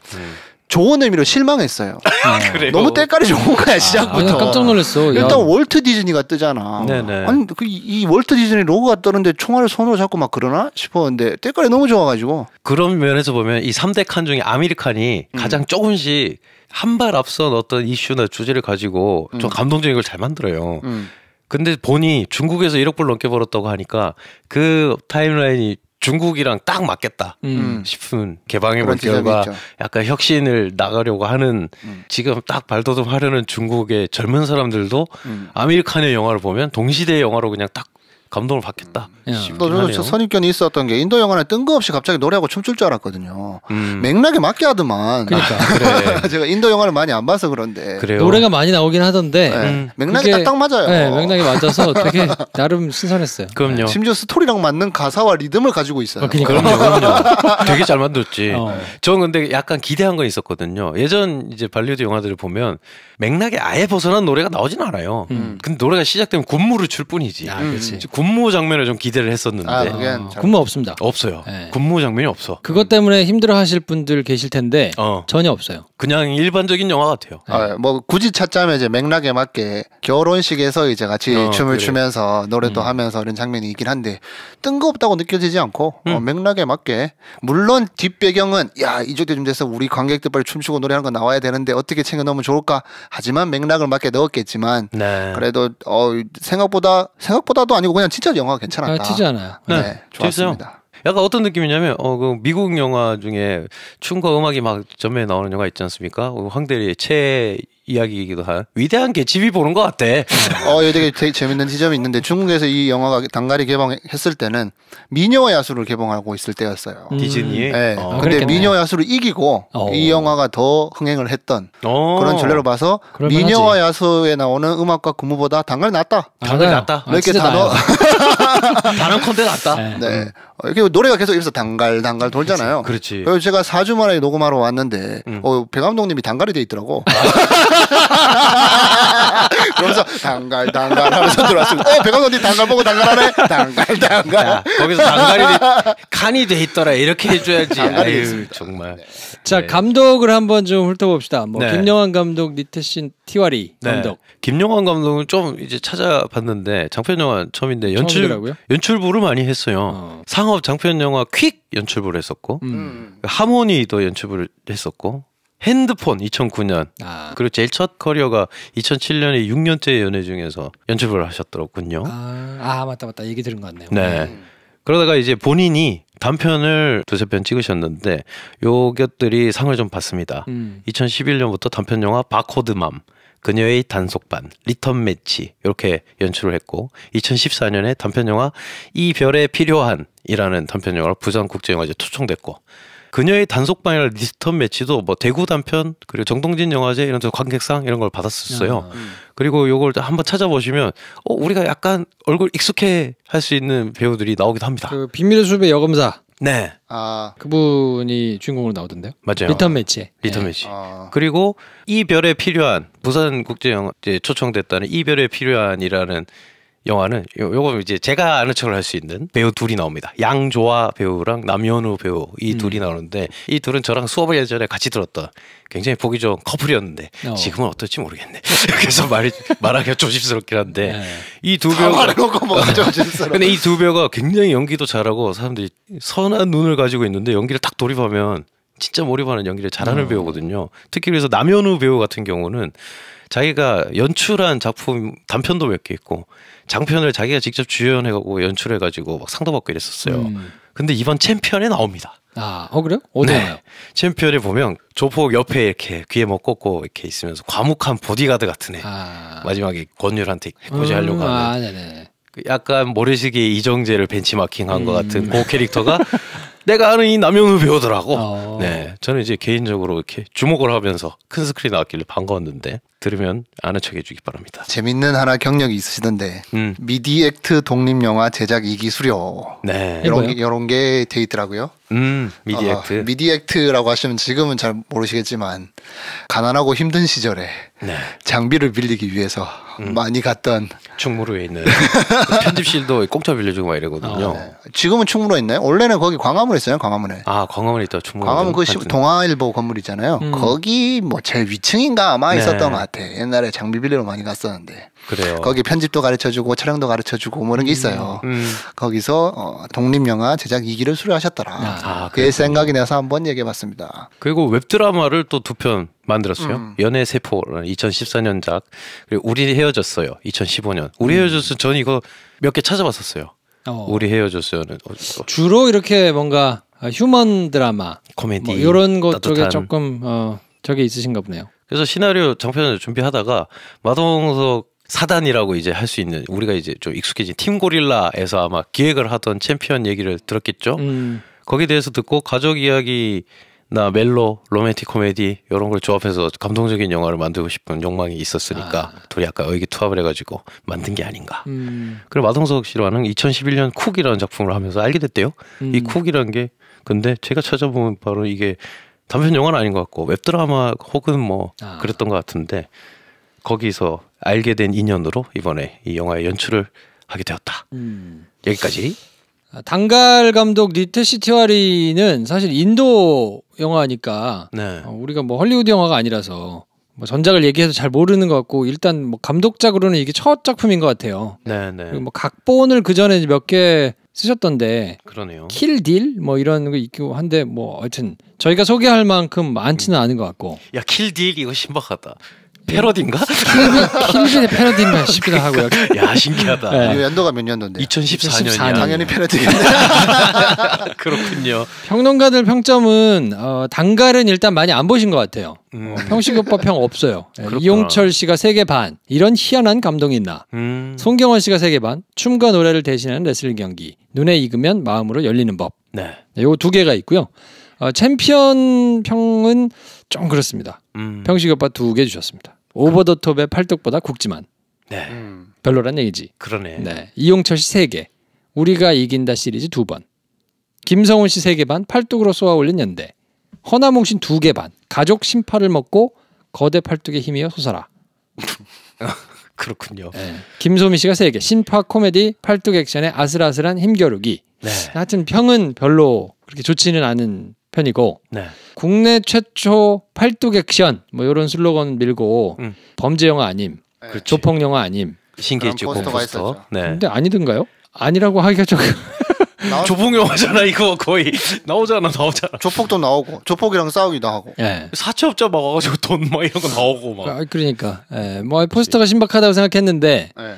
좋은 의미로 실망했어요. 그래요? 너무 때깔이 좋은 거야 시작부터. 나 깜짝 놀랐어. 일단 야. 월트 디즈니가 뜨잖아. 네네. 아니 이 월트 디즈니 로고가 뜨는데 총알을 손으로 잡고 막 그러나 싶었는데 때깔이 너무 좋아가지고. 그런 면에서 보면 이 3대 칸 중에 아미르칸이 가장 조금씩 한 발 앞선 어떤 이슈나 주제를 가지고 좀 감동적인 걸 잘 만들어요. 근데 보니 중국에서 1억 불 넘게 벌었다고 하니까 그 타임라인이 중국이랑 딱 맞겠다 싶은 개방해볼 결과 약간 혁신을 나가려고 하는 지금 딱 발돋움하려는 중국의 젊은 사람들도 아미르 칸의 영화를 보면 동시대의 영화로 그냥 딱 감동을 받겠다. 저도 선입견이 있었던 게 인도 영화는 뜬금없이 갑자기 노래하고 춤출 줄 알았거든요. 맥락에 맞게 하더만. 그러니까 그래. 제가 인도 영화를 많이 안 봐서 그런데 그래요. 노래가 많이 나오긴 하던데 맥락이 딱딱 맞아요. 네, 맥락이 맞아서 되게 나름 신선했어요. 그럼요. 심지어 스토리랑 맞는 가사와 리듬을 가지고 있어요. 그럼요. 되게 잘 만들었지. 저는 근데 약간 기대한 건 있었거든요. 예전 이제 발리우드 영화들을 보면 맥락에 아예 벗어난 노래가 나오진 않아요. 근데 노래가 시작되면 군무를 출 뿐이지. 그렇지. 군무 장면을 좀 기대를 했었는데 군무 없습니다. 없어요. 네. 군무 장면이 없어. 그것 때문에 힘들어하실 분들 계실 텐데 전혀 없어요. 그냥 일반적인 영화 같아요. 뭐 굳이 찾자면 이제 맥락에 맞게 결혼식에서 이제 같이 춤을 추면서 노래도 하면서 이런 장면이 있긴 한데 뜬금없다고 느껴지지 않고 맥락에 맞게 물론 뒷배경은 야 이쪽쯤 돼서 우리 관객들 빨리 춤추고 노래하는 거 나와야 되는데 어떻게 챙겨 넣으면 좋을까 하지만 맥락을 맞게 넣었겠지만 그래도 생각보다도 아니고 그냥 진짜 영화가 괜찮았다. 튀지 않아요. 네, 좋았습니다. 약간 어떤 느낌이냐면 그 미국 영화 중에 춤과 음악이 막 전면에 나오는 영화 있지 않습니까? 황대리의 최애 이야기이기도 한 위대한 개집이 보는 것 같아. 되게 재밌는 지점이 있는데 중국에서 이 영화가 단갈이 개봉했을 때는 미녀와 야수를 개봉하고 있을 때였어요. 디즈니에. 네. 근데 미녀와 야수를 이기고 이 영화가 더 흥행을 했던 그런 전례로 봐서 미녀와 야수에 나오는 음악과 군무보다 단갈이 낫다. 단갈이 낫다. 이렇게 단한 콘대 낫다. 네. 이렇게 노래가 계속 여기서 단갈 돌잖아요. 그렇지. 그래서 제가 4주 만에 녹음하러 왔는데 배 감독님이 단갈이 돼 있더라고. 그러면서 단갈 하면서 들어왔습니다. 배 감독님 단갈 보고 단갈하네. 단갈. 거기서 단갈이 칸이 돼 있더라. 이렇게 해줘야지. 아유 정말. 자 감독을 한번 좀 훑어봅시다. 김영환 감독, 리태신 티와리 감독. 김영환 감독은 좀 이제 찾아봤는데 장편 영화 처음인데 연출부를 많이 했어요. 상업 장편 영화 퀵 연출부를 했었고 하모니도 연출부를 했었고 핸드폰 2009년 그리고 제일 첫 커리어가 2007년에 6년째 연애 중에서 연출부를 하셨더군요. 맞다 얘기 들은 것 같네요. 네. 그러다가 이제 본인이 단편을 두세 편 찍으셨는데 요것들이 상을 좀 받습니다. 2011년부터 단편 영화 바코드맘, 그녀의 단속반, 리턴 매치 이렇게 연출을 했고 2014년에 단편 영화 이 별에 필요한이라는 단편 영화로 부산국제영화제 초청됐고 그녀의 단속반이나 리턴 매치도 뭐 대구 단편 그리고 정동진 영화제 이런 데 관객상 이런 걸 받았었어요. 그리고 요걸 한번 찾아보시면 우리가 약간 얼굴 익숙해 할 수 있는 배우들이 나오기도 합니다. 그 비밀의 숲의 여검사. 네. 그분이 주인공으로 나오던데요. 맞아요. 리턴 매치. 그리고 이 별에 필요한 부산국제영화제 초청됐다는 이 별에 필요한이라는 영화는 요거 이제 제가 아는 척을 할 수 있는 배우 둘이 나옵니다. 양조아 배우랑 남현우 배우 이 둘이 나오는데 이 둘은 저랑 수업을 예전에 같이 들었던 굉장히 보기 좋은 커플이었는데 지금은 어떨지 모르겠네. 그래서 말하기가 조심스럽긴 한데 이 두 배우가 근데 이 두 배우가 굉장히 연기도 잘하고 사람들이 선한 눈을 가지고 있는데 연기를 딱 돌입하면 진짜 몰입하는 연기를 잘하는 배우거든요. 특히 그래서 남현우 배우 같은 경우는 자기가 연출한 작품 단편도 몇 개 있고 장편을 자기가 직접 주연해가고 연출해가지고 막 상도 받고 이랬었어요. 근데 이번 챔피언에 나옵니다. 그래요? 어디 나와요? 챔피언에 보면 조폭 옆에 이렇게 귀에 뭐 꽂고 이렇게 있으면서 과묵한 보디가드 같은 애. 마지막에 권율한테 해코지하려고 하는. 네네. 약간 모래시계의 이정재를 벤치마킹한 것 같은 그 캐릭터가 내가 아는 이 남현우 배우더라고. 네, 저는 이제 개인적으로 이렇게 주목을 하면서 큰 스크린 나왔길래 반가웠는데 들으면 아는 척 해주기 바랍니다. 재밌는 하나 경력이 있으시던데 미디액트 독립영화 제작 2기 수료. 네, 이런 게 돼 있더라고요. 미디액트. 미디액트라고 하시면 지금은 잘 모르시겠지만 가난하고 힘든 시절에 장비를 빌리기 위해서 많이 갔던 충무로에 있는 편집실도 공짜 빌려주고 막 이러거든요. 지금은 충무로에 있나요? 원래는 거기 광화문에 있어요. 광화문에. 광화문에 있다. 충무로. 광화문 그 동아일보 건물 있잖아요. 거기 뭐 제일 위층인가 아마 있었던 것 같아. 옛날에 장비 빌리러 많이 갔었는데. 그래요. 거기 편집도 가르쳐주고 촬영도 가르쳐주고 뭐 이런 게 있어요. 거기서 독립영화 제작 2기를 수료하셨더라. 그게 생각이 나서 한번 얘기해봤습니다. 그리고 웹드라마를 또 2편 만들었어요. 연애 세포라는 2014년작. 그리고 우리 헤어졌어요. 2015년. 우리 헤어졌을 전 이거 몇 개 찾아봤었어요. 우리 헤어졌어요는 주로 이렇게 뭔가 휴먼 드라마, 코미디 뭐 이런 것 쪽에 따뜻한. 조금 저게 있으신가 보네요. 그래서 시나리오 장편을 준비하다가 마동석 사단이라고 이제 할 수 있는 우리가 이제 좀 익숙해진 팀 고릴라에서 아마 기획을 하던 챔피언 얘기를 들었겠죠. 거기에 대해서 듣고 가족 이야기나 멜로, 로맨틱 코미디 이런 걸 조합해서 감동적인 영화를 만들고 싶은 욕망이 있었으니까 둘이 약간 의기투합을 해가지고 만든 게 아닌가. 그리고 마동석 씨와는 2011년 쿡이라는 작품을 하면서 알게 됐대요. 이 쿡이라는 게 근데 제가 찾아보면 바로 이게 단편 영화는 아닌 것 같고 웹드라마 혹은 뭐 그랬던 것 같은데 거기서 알게 된 인연으로 이번에 이 영화의 연출을 하게 되었다. 여기까지. 당갈 감독 리테시 티와리는 사실 인도 영화니까 네. 우리가 뭐 헐리우드 영화가 아니라서 뭐 전작을 얘기해서 잘 모르는 것 같고 일단 뭐 감독작으로는 이게 첫 작품인 것 같아요. 네네. 그리고 뭐 각본을 그 전에 몇 개 쓰셨던데 그러네요. 킬딜 뭐 이런 거 있고 한데 뭐 하여튼 저희가 소개할 만큼 많지는 않은 것 같고. 야 킬딜 이거 신박하다. 패러디인가? 킬딜의 패러디인가 싶기도 하고요. 야 신기하다. 네. 이 연도가 몇 년도인데? 2014년이야. 당연히 패러디겠네. 그렇군요. 평론가들 평점은 당갈은 일단 많이 안 보신 것 같아요. 평식오빠 평 없어요. 이용철 씨가 3개 반. 이런 희한한 감동이 있나. 송경원 씨가 3개 반. 춤과 노래를 대신하는 레슬링 경기. 눈에 익으면 마음으로 열리는 법. 네. 요 2개가 있고요. 챔피언 평은 좀 그렇습니다. 평식오빠 2개 주셨습니다. 오버 더 톱의 팔뚝보다 굵지만. 네. 별로란 얘기지. 그러네. 네. 이용철 씨 3개. 우리가 이긴다 시리즈 2번. 김성훈 씨 3개 반. 팔뚝으로 쏘아 올린 연대. 허나몽 씨 2개 반. 가족 심파를 먹고 거대 팔뚝에 힘이어 솟아라. 그렇군요. 네. 김소미 씨가 3개. 신파 코미디 팔뚝 액션의 아슬아슬한 힘겨루기. 네. 하여튼 평은 별로 그렇게 좋지는 않은 편이고 네. 국내 최초 팔뚝 액션 뭐 이런 슬로건 밀고 범죄 영화 아님. 그렇지. 조폭 영화 아님. 신기했죠. 그런 포스터가 포스터. 있었죠. 네. 근데 아니던가요? 아니라고 하기가 좀 조폭 영화잖아 이거 거의 나오잖아. 조폭도 나오고 조폭이랑 싸우기도 하고. 예. 사채업자 막 와가지고 돈 막 이런 거 나오고 막. 그러니까 뭐 포스터가 신박하다고 생각했는데 네.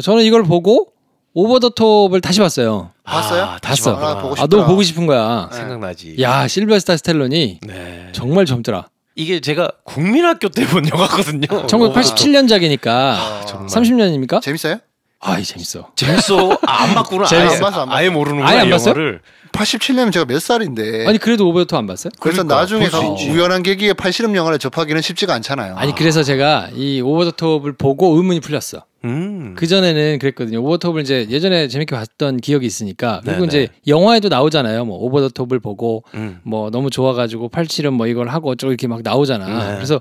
저는 이걸 보고 오버 더 톱을 다시 봤어요. 봤어요? 다시 봤어. 봤구나. 보고 너무 보고 싶은 거야. 생각나지. 야 실베스타 스텔론이 네. 정말 젊더라. 이게 제가 국민학교 때 본 영화거든요. 1987년작이니까 정말. 30년입니까? 재밌어요? 아이 재밌어. 재밌어. 안 봤구나. 재밌어. 안 봤어, 안 봤어. 아예 모르는 아예 거야 안 봤어요? 영화를. 87년이면 제가 몇 살인데. 아니 그래도 오버 더 톱 안 봤어요? 그래서 그러니까, 나중에 볼수 있지. 우연한 계기에 팔씨름 영화를 접하기는 쉽지가 않잖아요. 아니 그래서 제가 이 오버 더 톱을 보고 의문이 풀렸어. 그 전에는 그랬거든요. 오버 더 톱을 이제 예전에 재밌게 봤던 기억이 있으니까. 그리고 네네. 이제 영화에도 나오잖아요. 뭐 오버 더 톱을 보고 음. 뭐 너무 좋아가지고 팔씨름 뭐 이걸 하고 어쩌고 이렇게 막 나오잖아. 네. 그래서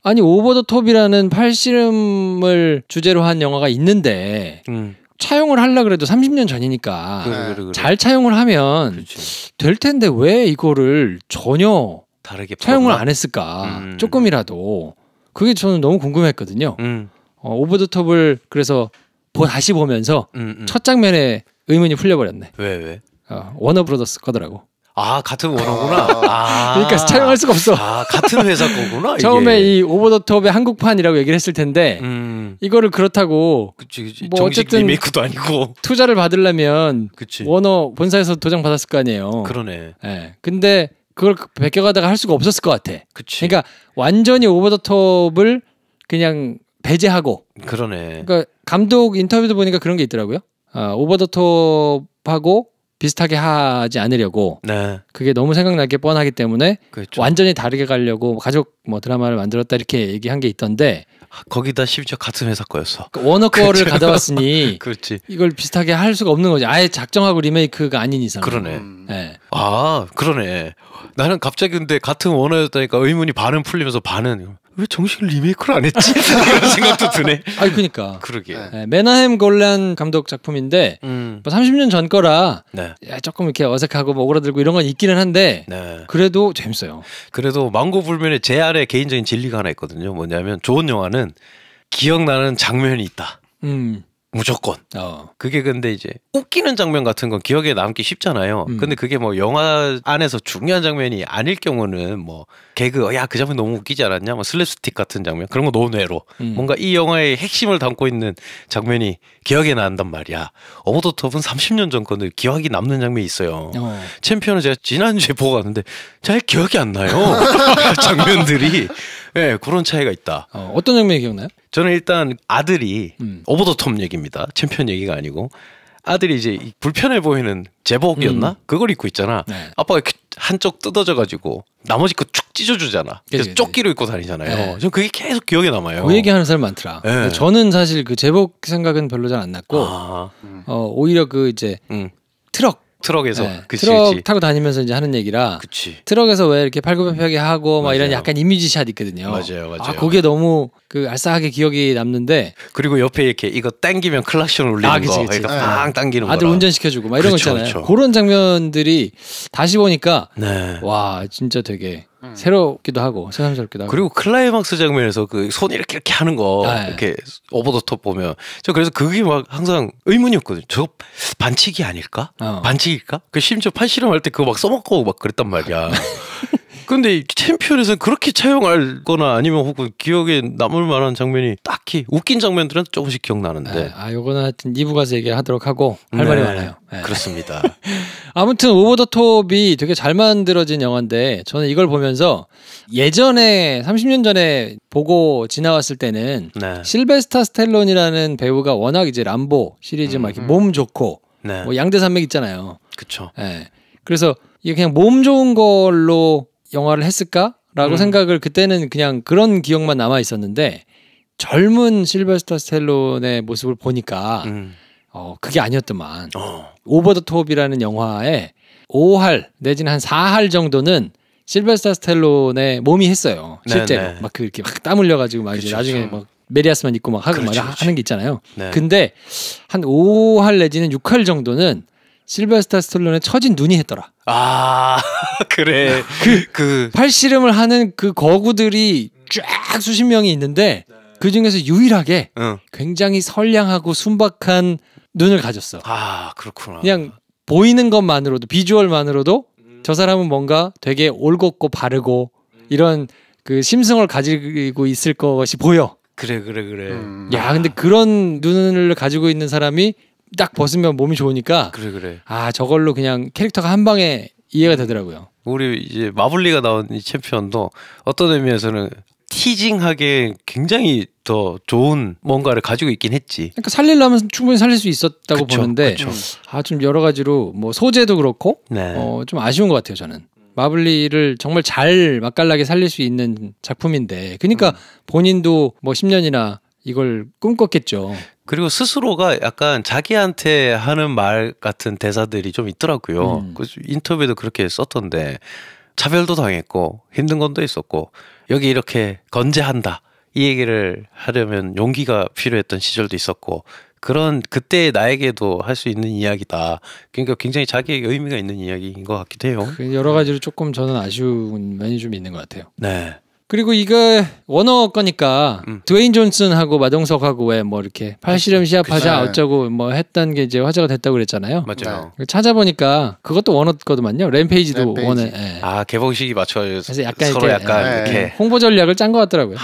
아니 오버 더 톱이라는 팔씨름을 주제로 한 영화가 있는데 차용을 하려 그래도 30년 전이니까 그래. 잘 차용을 하면 그렇지. 될 텐데 왜 이거를 전혀 다르게 차용을 풀었나? 안 했을까? 조금이라도 그게 저는 너무 궁금했거든요. 오버 더 톱을 그래서 다시 보면서 첫 장면에 의문이 풀려버렸네. 왜? 워너 브로더스 거더라고. 아 같은 원어구나. 아. 그러니까 차용할 수가 없어. 아 같은 회사 거구나. 처음에 이게. 이 오버 더 톱의 한국판이라고 얘기를 했을 텐데 이거를 그렇다고 그치. 뭐 정식 어쨌든 리메이크도 아니고. 투자를 받으려면 그치. 워너 본사에서 도장 받았을 거 아니에요. 그러네. 예. 근데 그걸 베껴가다가 할 수가 없었을 것 같아. 그치. 그러니까 완전히 오버 더 톱을 그냥 배제하고. 그러네. 그러니까 감독 인터뷰도 보니까 그런 게 있더라고요. 오버 더 톱하고 비슷하게 하지 않으려고. 네. 그게 너무 생각나게 뻔하기 때문에 그렇죠. 완전히 다르게 가려고 가족 뭐 드라마를 만들었다 이렇게 얘기한 게 있던데 거기다 심지어 같은 회사 거였어. 그러니까 워너 거를 가져왔으니 그렇지. 이걸 비슷하게 할 수가 없는 거지. 아예 작정하고 리메이크가 아닌 이상. 그러네. 네. 아 그러네. 나는 갑자기 근데 같은 원어였다니까 의문이 반은 풀리면서 반은 왜 정식 리메이크를 안 했지? 이런 생각도 드네. 아니 그러니까. 그러게. 네, 메나햄 골란 감독 작품인데 뭐 30년 전 거라 네. 조금 이렇게 어색하고 뭐 오그라들고 이런 건 있기는 한데 네. 그래도 재밌어요. 그래도 망고불면에 제 안에 개인적인 진리가 하나 있거든요. 뭐냐면 좋은 영화는 기억나는 장면이 있다. 무조건. 그게 근데 이제 웃기는 장면 같은 건 기억에 남기 쉽잖아요. 근데 그게 뭐 영화 안에서 중요한 장면이 아닐 경우는 뭐 개그 야 그 장면 너무 웃기지 않았냐 뭐 슬랩스틱 같은 장면 그런 거 논외로 뭔가 이 영화의 핵심을 담고 있는 장면이 기억에 난단 말이야. 오버 더 톱은 30년 전 건데 기억이 남는 장면이 있어요. 챔피언은 제가 지난주에 보고 갔는데 잘 기억이 안 나요. 장면들이. 네, 그런 차이가 있다. 어떤 장면이 기억나요? 저는 일단 아들이 오버 더 톱 얘기입니다. 챔피언 얘기가 아니고 아들이 이제 불편해 보이는 제복이었나? 그걸 입고 있잖아. 네. 아빠가 한쪽 뜯어져가지고 나머지 거 축 찢어주잖아. 그래서 그치. 조끼로 입고 다니잖아요. 네. 전 그게 계속 기억에 남아요. 그 얘기하는 사람 많더라. 네. 저는 사실 그 제복 생각은 별로 잘 안 났고 오히려 그 이제 트럭에서 네. 트럭 타고 다니면서 이제 하는 얘기라. 그치. 트럭에서 왜 이렇게 팔굽혀펴기 하고 막 이런 약간 이미지 샷 있거든요. 맞아요. 그게 너무 그 알싸하게 기억이 남는데. 그리고 옆에 이렇게 이거 당기면 클락션 울리는 그치. 거, 그러니까 팡 당기는 거. 아들 운전시켜주고 막 이런 거 있잖아요. 그런 장면들이 다시 보니까 와 진짜 되게. 새롭기도 하고 새삼스럽기도 하고. 그리고 클라이막스 장면에서 그 손 이렇게 하는 거 이렇게 오버 더 톱 보면 저 그래서 그게 막 항상 의문이었거든요. 저 반칙이 아닐까? 반칙일까? 그 심지어 팔씨름 할 때 그거 막 써먹고 막 그랬단 말이야. 근데 챔피언에서는 그렇게 차용하거나 아니면 혹은 기억에 남을 만한 장면이 딱히 웃긴 장면들은 조금씩 기억나는데. 요거는 하여튼 2부 가서 얘기하도록 하고 할 말이 많아요. 네. 그렇습니다. 아무튼 오버 더 톱이 되게 잘 만들어진 영화인데 저는 이걸 보면서 예전에 30년 전에 보고 지나왔을 때는 실베스타 스텔론이라는 배우가 워낙 이제 람보 시리즈 막 이렇게 몸 좋고 뭐 양대산맥 있잖아요. 그렇죠. 네. 그래서 이게 그냥 몸 좋은 걸로 영화를 했을까라고 생각을 그때는 그냥 그런 기억만 남아 있었는데 젊은 실베스터 스텔론의 모습을 보니까 그게 아니었더만. 오버 더 톱이라는 영화에 5할 내지는 한 4할 정도는 실베스터 스텔론의 몸이 했어요. 실제로 막 그렇게 막 땀 흘려가지고 막 이제 나중에 막 메리아스만 입고 막 하고 막 하는 게 있잖아요. 근데 한 5할 내지는 6할 정도는 실베스터 스텔론의 처진 눈이 했더라. 그래. 그 팔씨름을 하는 그 거구들이 쫙 수십 명이 있는데 그 중에서 유일하게 굉장히 선량하고 순박한 눈을 가졌어. 그렇구나. 그냥 보이는 것만으로도 비주얼만으로도 저 사람은 뭔가 되게 올곧고 바르고 이런 그 심성을 가지고 있을 것이 보여. 그래. 야, 근데 그런 눈을 가지고 있는 사람이 딱 벗으면 몸이 좋으니까 그래. 저걸로 그냥 캐릭터가 한 방에 이해가 되더라고요. 우리 이제 마블리가 나온 이 챔피언도 어떤 의미에서는 티징하게 굉장히 더 좋은 뭔가를 가지고 있긴 했지. 그러니까 살리려면 충분히 살릴 수 있었다고 보는데 좀 여러 가지로 뭐 소재도 그렇고 좀 아쉬운 것 같아요. 저는 마블리를 정말 잘 맛깔나게 살릴 수 있는 작품인데 그러니까 본인도 뭐 10년이나 이걸 꿈꿨겠죠. 그리고 스스로가 약간 자기한테 하는 말 같은 대사들이 좀 있더라고요. 그 인터뷰에도 그렇게 썼던데 차별도 당했고 힘든 건도 있었고 여기 이렇게 건재한다 이 얘기를 하려면 용기가 필요했던 시절도 있었고 그런 그때의 나에게도 할 수 있는 이야기다. 그러니까 굉장히 자기의 의미가 있는 이야기인 것 같기도 해요. 여러 가지로 조금 저는 아쉬운 면이 좀 있는 것 같아요. 네. 그리고 이거 워너 거니까 드웨인 존슨하고 마동석하고 왜 뭐 이렇게 팔씨름 시합하자 어쩌고 뭐 했던 게 이제 화제가 됐다고 그랬잖아요. 맞아요. 찾아보니까 그것도 워너 거더만요. 램페이지도 워너. 개봉식이 맞춰서 그래서 약간 서로 이렇게, 이렇게 홍보 전략을 짠 것 같더라고요.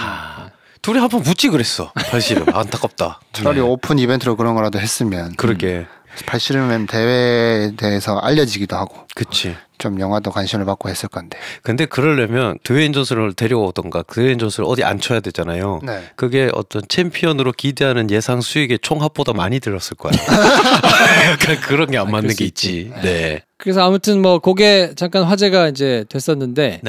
둘이 한번 붙지 그랬어. 팔씨름 안타깝다. 차라리 오픈 이벤트로 그런 거라도 했으면. 그러게. 팔씨름 대회에 대해서 알려지기도 하고. 그치. 좀 영화도 관심을 받고 했을 건데. 근데 그러려면 드웨인 존슨을 데려오던가 드웨인 존슨을 어디 앉혀야 되잖아요. 그게 어떤 챔피언으로 기대하는 예상 수익의 총합보다 많이 들었을 거야. 약간 그런 게 안 맞는 게 있지. 네. 그래서 아무튼 뭐 그게 잠깐 화제가 이제 됐었는데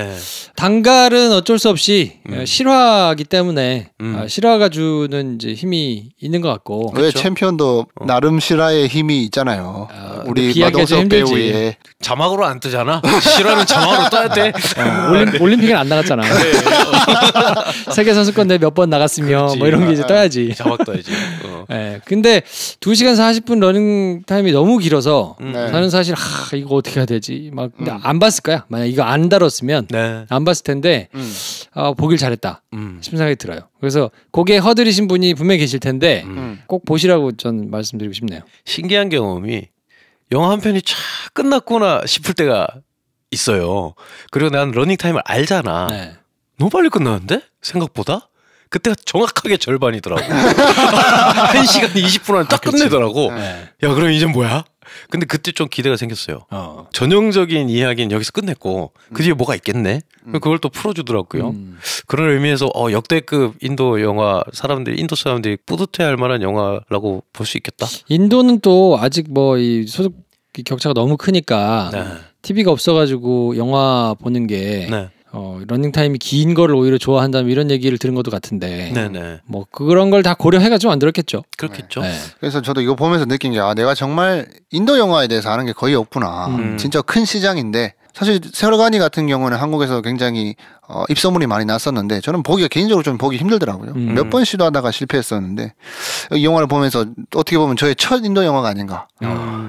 단갈은 어쩔 수 없이 실화이기 때문에 실화가 주는 이제 힘이 있는 것 같고. 왜 챔피언도 나름 실화의 힘이 있잖아요. 우리 마동석 배우의 자막으로 안 뜨잖아. 되잖아. 실화는 자막으로 떠야 돼. 올림픽은 안 나갔잖아. 세계 선수권대 몇 번 나갔으며 그렇지. 뭐 이런 게 이제 떠야지. 자막 떠야지. 네, 근데 2시간 40분 러닝 타임이 너무 길어서 네. 저는 사실 이거 어떻게 해야 되지? 막 근데 안 봤을 거야. 만약 이거 안 다뤘으면 네. 안 봤을 텐데 보길 잘했다 싶은 생각이 들어요. 그래서 거기에 허들이신 분이 분명히 계실 텐데 꼭 보시라고 전 말씀드리고 싶네요. 신기한 경험이 영화 한 편이 쫙 끝났구나 싶을 때가 있어요. 그리고 난 러닝 타임을 알잖아. 네. 너무 빨리 끝나는데? 생각보다? 그때가 정확하게 절반이더라고. 1시간 20분 안에 딱 끝내더라고. 네. 야, 그럼 이제 뭐야? 근데 그때 좀 기대가 생겼어요. 전형적인 이야기는 여기서 끝냈고 그 뒤에 뭐가 있겠네? 그걸 또 풀어주더라고요. 그런 의미에서 역대급 인도 영화 인도 사람들이 뿌듯해할 만한 영화라고 볼 수 있겠다. 인도는 또 아직 뭐 이 소득 격차가 너무 크니까 네. TV가 없어가지고 영화 보는 게 네. 러닝 타임이 긴 거를 오히려 좋아한다면 이런 얘기를 들은 것도 같은데 네네. 뭐 그런 걸 다 고려해가지고 만들었겠죠. 그렇겠죠. 네. 그래서 저도 이거 보면서 느낀 게 내가 정말 인도 영화에 대해서 아는 게 거의 없구나. 진짜 큰 시장인데 사실 세월간이 같은 경우는 한국에서 굉장히 입소문이 많이 났었는데 저는 개인적으로 좀 보기 힘들더라고요. 몇 번 시도하다가 실패했었는데 이 영화를 보면서 어떻게 보면 저의 첫 인도 영화가 아닌가.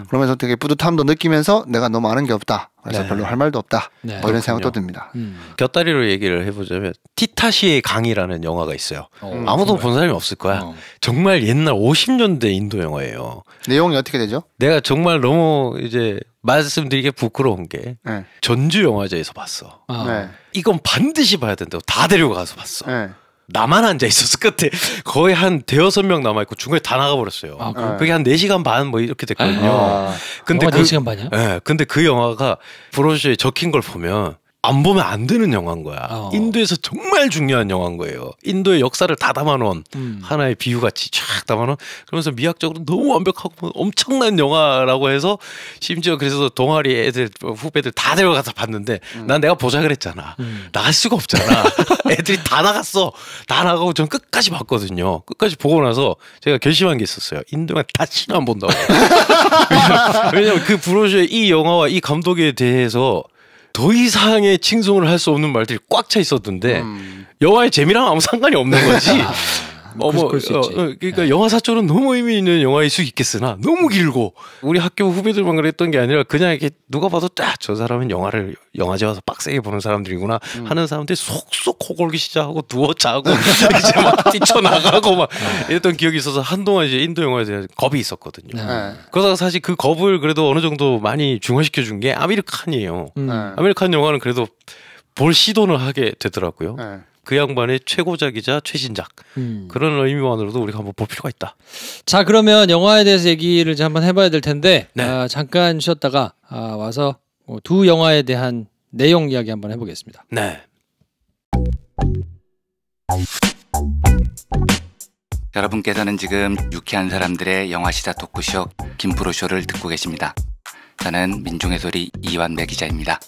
그러면서 되게 뿌듯함도 느끼면서 내가 너무 아는 게 없다. 그래서 네. 별로 할 말도 없다. 네. 뭐 이런 생각도 그렇군요. 듭니다. 곁다리로 얘기를 해보자면 티타시의 강이라는 영화가 있어요. 아무도 본 사람이 없을 거야. 정말 옛날 50년대 인도 영화예요. 내용이 어떻게 되죠? 내가 정말 너무 이제 말씀드리기 부끄러운 게 네. 전주 영화제에서 봤어. 네. 이건 반드시 봐야 된다고 다 데려가서 봤어. 네. 나만 앉아 있었어. 끝에 거의 한 대여섯 명 남아있고 중간에 다 나가버렸어요. 그게 한 4시간 반 뭐 이렇게 됐거든요. 근데 영화 4시간 반이야? 네, 근데 그 영화가 브로셔에 적힌 걸 보면 안 보면 안 되는 영화인 거야. 인도에서 정말 중요한 영화인 거예요. 인도의 역사를 다 담아놓은 하나의 비유같이 쫙 담아놓은 그러면서 미학적으로 너무 완벽하고 엄청난 영화라고 해서 심지어 그래서 동아리 애들 후배들 다 데려가서 봤는데 난 내가 보자 그랬잖아. 나갈 수가 없잖아. 애들이 다 나갔어. 다 나가고 전 끝까지 봤거든요. 끝까지 보고 나서 제가 결심한 게 있었어요. 인도 영화 다시는 안 본다고. 왜냐면 그 브로셔의 이 영화와 이 감독에 대해서 더 이상의 칭송을 할 수 없는 말들이 꽉 차 있었는데 영화의 재미랑 아무 상관이 없는 거지. 그럴 수 있지. 그러니까 영화사적으로는 너무 의미 있는 영화일 수 있겠으나 너무 길고 우리 학교 후배들만 그랬던 게 아니라 그냥 이렇게 누가 봐도 딱 저 사람은 영화를 영화제 와서 빡세게 보는 사람들이구나 하는 사람들이 속속 코 골기 시작하고 누워 자고 이제 막 뛰쳐나가고 막 이랬던 기억이 있어서 한동안 이제 인도 영화에 대한 겁이 있었거든요. 네. 그러다가 사실 그 겁을 그래도 어느 정도 많이 중화시켜 준 게 아미르칸이에요. 아미르칸 영화는 그래도 볼 시도는 하게 되더라고요. 네. 그 양반의 최고작이자 최신작 그런 의미만으로도 우리가 한번 볼 필요가 있다. 자, 그러면 영화에 대해서 얘기를 이제 한번 해봐야 될 텐데 네. 잠깐 쉬었다가 와서 두 영화에 대한 내용 이야기 한번 해보겠습니다. 네. 여러분께서는 지금 유쾌한 사람들의 영화시사 토크쇼 김프로쇼를 듣고 계십니다. 저는 민중의 소리 이완배 기자입니다.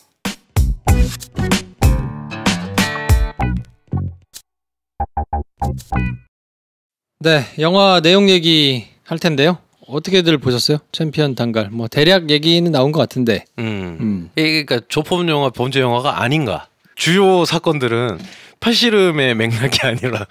네, 영화 내용 얘기 할 텐데요. 어떻게들 보셨어요? 챔피언 단갈. 뭐 대략 얘기는 나온 것 같은데. 그러니까 조폭 영화, 범죄 영화가 아닌가. 주요 사건들은 팔씨름의 맥락이 아니라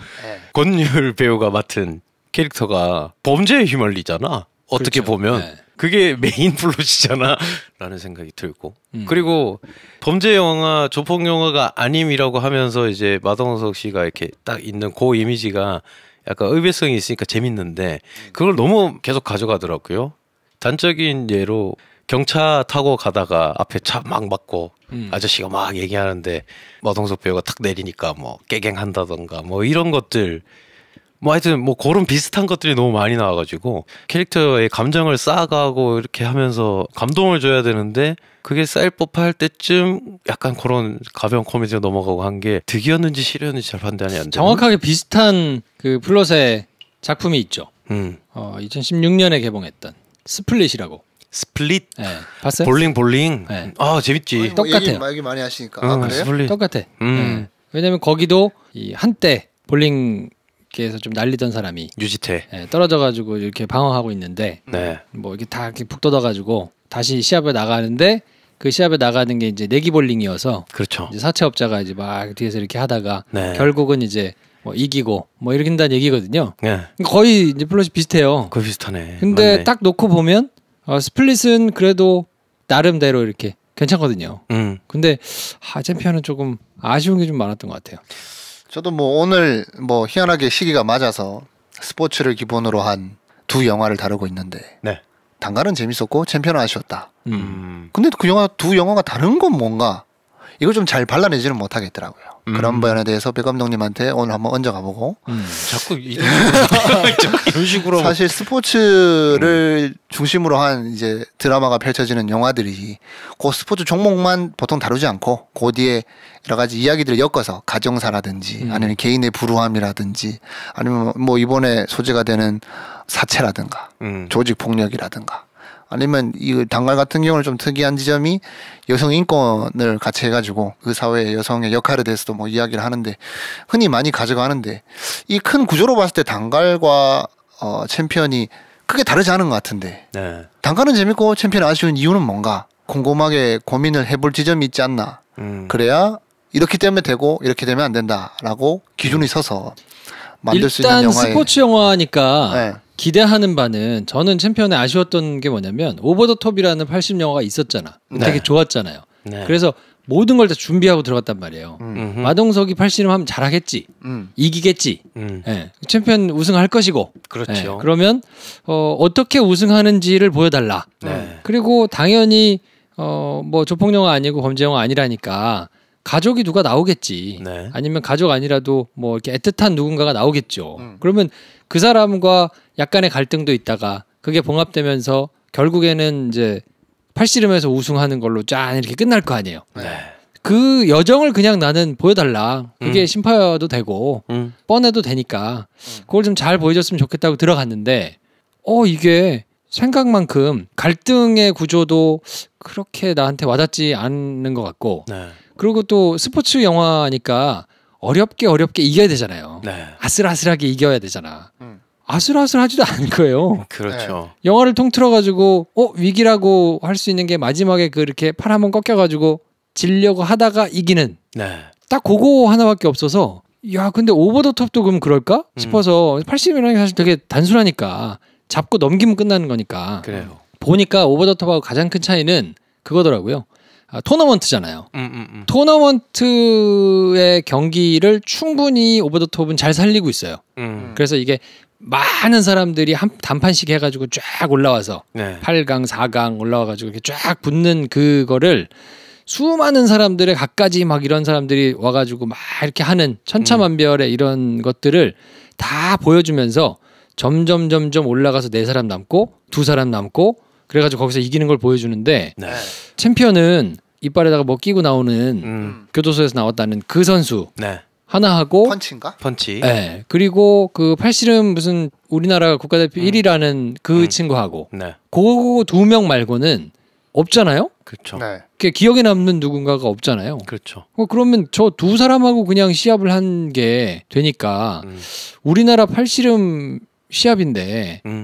권율 배우가 맡은 캐릭터가 범죄에 휘말리잖아. 어떻게 그렇죠. 보면 네. 그게 메인 플롯이잖아 라는 생각이 들고 그리고 범죄 영화, 조폭 영화가 아님이라고 하면서 이제 마동석 씨가 이렇게 딱 있는 그 이미지가 약간 의외성이 있으니까 재밌는데 그걸 너무 계속 가져가더라고요. 단적인 예로 경차 타고 가다가 앞에 차 막 막고 아저씨가 막 얘기하는데 마동석 배우가 탁 내리니까 뭐 깨갱한다던가 뭐 이런 것들 뭐 하여튼 뭐 그런 비슷한 것들이 너무 많이 나와가지고 캐릭터의 감정을 쌓아가고 이렇게 하면서 감동을 줘야 되는데 그게 쌓일 법할 때쯤 약간 그런 가벼운 코미디가 넘어가고 한 게 득이었는지 실이었는지 잘 판단이 안 되는 정확하게 비슷한 그 플롯의 작품이 있죠. 2016년에 개봉했던 스플릿이라고. 스플릿? 네, 봤어요? 볼링? 네. 아 재밌지. 똑같아요. 얘기 많이 하시니까. 아, 그래요? 스플릿. 똑같아. 네. 왜냐면 거기도 이 한때 볼링계에서 좀 날리던 사람이 유지태. 떨어져가지고 이렇게 방황하고 있는데 네. 뭐 이렇게 다 이렇게 북 돋아가지고 다시 시합에 나가는데 그 시합에 나가는 게 이제 내기볼링이어서 그렇죠. 이제 사채업자가 이제 막 뒤에서 이렇게 하다가 네. 결국은 이제 뭐 이기고 뭐 이렇게다는 얘기거든요. 네. 거의 이제 플롯이 비슷해요. 거의 비슷하네. 근데 맞네. 딱 놓고 보면 스플릿은 그래도 나름대로 이렇게 괜찮거든요. 근데 챔피언은 조금 아쉬운 게 좀 많았던 것 같아요. 저도 뭐 오늘 뭐 희한하게 시기가 맞아서 스포츠를 기본으로 한 두 영화를 다루고 있는데 네. 단갈은 재밌었고 챔피언은 아쉬웠다. 음. 근데 그 두 영화가 다른 건 뭔가 이걸 좀 잘 발라내지는 못하겠더라고요. 그런 부분에 대해서 배 감독님한테 오늘 한번 얹어가보고 자꾸 이런 식으로 사실 스포츠를 중심으로 한 이제 드라마가 펼쳐지는 영화들이 그 스포츠 종목만 보통 다루지 않고 그 뒤에 여러 가지 이야기들을 엮어서 가정사라든지 아니면 개인의 불우함이라든지 아니면 뭐 이번에 소재가 되는 사채라든가 조직 폭력이라든가 아니면 이 단갈 같은 경우는 좀 특이한 지점이 여성 인권을 같이 해가지고 그 사회의 여성의 역할에 대해서도 뭐 이야기를 하는데 흔히 많이 가져가는데 이 큰 구조로 봤을 때 단갈과 챔피언이 크게 다르지 않은 것 같은데 네. 단갈은 재밌고 챔피언 아쉬운 이유는 뭔가 곰곰하게 고민을 해볼 지점이 있지 않나. 그래야 이렇게 되면 되고 이렇게 되면 안 된다라고 기준이 서서 만들 수 있는 일단 영화에 스포츠 영화니까 네. 기대하는 바는 저는 챔피언에 아쉬웠던 게 뭐냐면 오버 더 톱이라는 80영화가 있었잖아. 네. 되게 좋았잖아요. 네. 그래서 모든 걸 다 준비하고 들어갔단 말이에요. 마동석이 80을 하면 잘하겠지. 이기겠지. 예. 챔피언 우승할 것이고. 그렇죠. 예. 그러면 어떻게 우승하는지를 보여달라. 네. 그리고 당연히 뭐 조폭영화 아니고 범죄영화 아니라니까 가족이 누가 나오겠지. 네. 아니면 가족 아니라도 뭐 이렇게 애틋한 누군가가 나오겠죠. 그러면 그 사람과 약간의 갈등도 있다가 그게 봉합되면서 결국에는 이제 팔씨름에서 우승하는 걸로 짠 이렇게 끝날 거 아니에요. 네. 그 여정을 그냥 나는 보여달라. 그게 심파여도 되고 뻔해도 되니까 그걸 좀 잘 보여줬으면 좋겠다고 들어갔는데 이게 생각만큼 갈등의 구조도 그렇게 나한테 와닿지 않는 것 같고 네. 그리고 또 스포츠 영화니까 어렵게 이겨야 되잖아요. 네. 아슬아슬하게 이겨야 되잖아. 아슬아슬하지도 않은 거예요. 그렇죠. 영화를 통틀어가지고 위기라고 할 수 있는 게 마지막에 그렇게 팔 한번 꺾여가지고 지려고 하다가 이기는 네. 딱 그거 하나밖에 없어서 야 근데 오버 더 톱도 그럼 그럴까 싶어서 80이라는 게 사실 되게 단순하니까 잡고 넘기면 끝나는 거니까 그래요. 보니까 오버 더 톱하고 가장 큰 차이는 그거더라고요. 토너먼트잖아요. 토너먼트의 경기를 충분히 오버 더 톱은 잘 살리고 있어요. 그래서 이게 많은 사람들이 한 단판씩 해가지고 쫙 올라와서 네. 8강, 4강 올라와가지고 이렇게 쫙 붙는 그거를 수많은 사람들의 갖가지 막 이런 사람들이 와가지고 막 이렇게 하는 천차만별의 이런 것들을 다 보여주면서 점점 올라가서 4사람 남고 2사람 남고 그래가지고 거기서 이기는 걸 보여주는데 네. 챔피언은 이빨에다가 뭐 끼고 나오는 교도소에서 나왔다는 그 선수 네. 하나 하고 펀치인가? 펀치. 네. 그리고 그 팔씨름 무슨 우리나라 국가대표 1위라는 그 친구하고 네. 그 2명 말고는 없잖아요. 그렇죠. 네. 기억에 남는 누군가가 없잖아요. 그렇죠. 그러면 저 2사람하고 그냥 시합을 한 게 되니까 우리나라 팔씨름 시합인데 야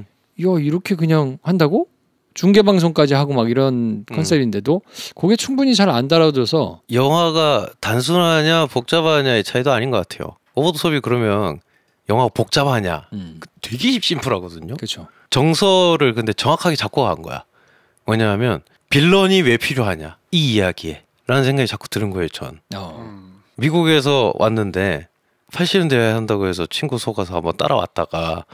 이렇게 그냥 한다고? 중계방송까지 하고 막 이런 컨셉인데도 그게 충분히 잘 안 달아줘서 영화가 단순하냐 복잡하냐의 차이도 아닌 것 같아요. 오버 더 톱이 그러면 영화가 복잡하냐 되게 심플하거든요. 그렇죠. 정서를 근데 정확하게 잡고 간 거야. 뭐냐면 빌런이 왜 필요하냐 이 이야기에 라는 생각이 자꾸 드는 거예요. 전 미국에서 왔는데 팔씨름 대회 한다고 해서 친구 속아서 한번 따라왔다가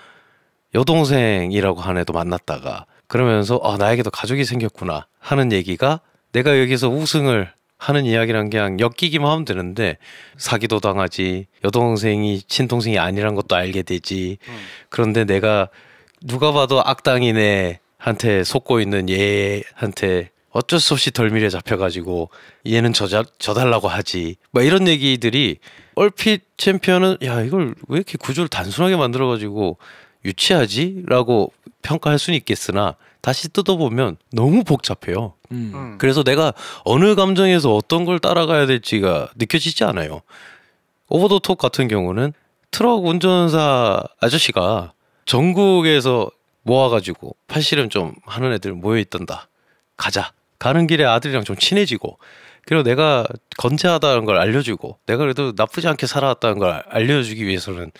여동생이라고 한 애도 만났다가 그러면서 나에게도 가족이 생겼구나 하는 얘기가 내가 여기서 우승을 하는 이야기란 게 그냥 엮이기만 하면 되는데 사기도 당하지 여동생이 친동생이 아니란 것도 알게 되지 그런데 내가 누가 봐도 악당이네 한테 속고 있는 얘한테 어쩔 수 없이 덜미에 잡혀가지고 얘는 져달라고 하지 막 이런 얘기들이 얼핏 챔피언은 야 이걸 왜 이렇게 구조를 단순하게 만들어가지고 유치하지? 라고 평가할 수는 있겠으나 다시 뜯어보면 너무 복잡해요. 그래서 내가 어느 감정에서 어떤 걸 따라가야 될지가 느껴지지 않아요. 오버 더 톱 같은 경우는 트럭 운전사 아저씨가 전국에서 모아가지고 팔씨름 좀 하는 애들 모여있던다. 가자. 가는 길에 아들이랑 좀 친해지고 그리고 내가 건재하다는 걸 알려주고 내가 그래도 나쁘지 않게 살아왔다는 걸 알려주기 위해서는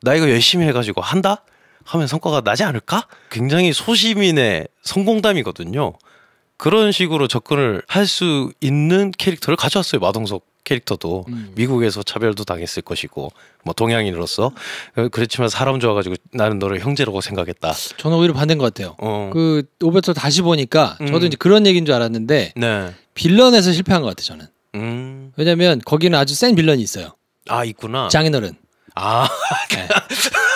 나 이거 열심히 해가지고 한다? 하면 성과가 나지 않을까? 굉장히 소시민의 성공담이거든요. 그런 식으로 접근을 할 수 있는 캐릭터를 가져왔어요. 마동석 캐릭터도 미국에서 차별도 당했을 것이고 뭐 동양인으로서 그렇지만 사람 좋아가지고 나는 너를 형제라고 생각했다. 저는 오히려 반대인 것 같아요. 그 오베토 다시 보니까 저도 이제 그런 얘기인 줄 알았는데 네. 빌런에서 실패한 것 같아요. 저는. 왜냐면 거기는 아주 센 빌런이 있어요. 아 있구나. 장인어른. 아, 네.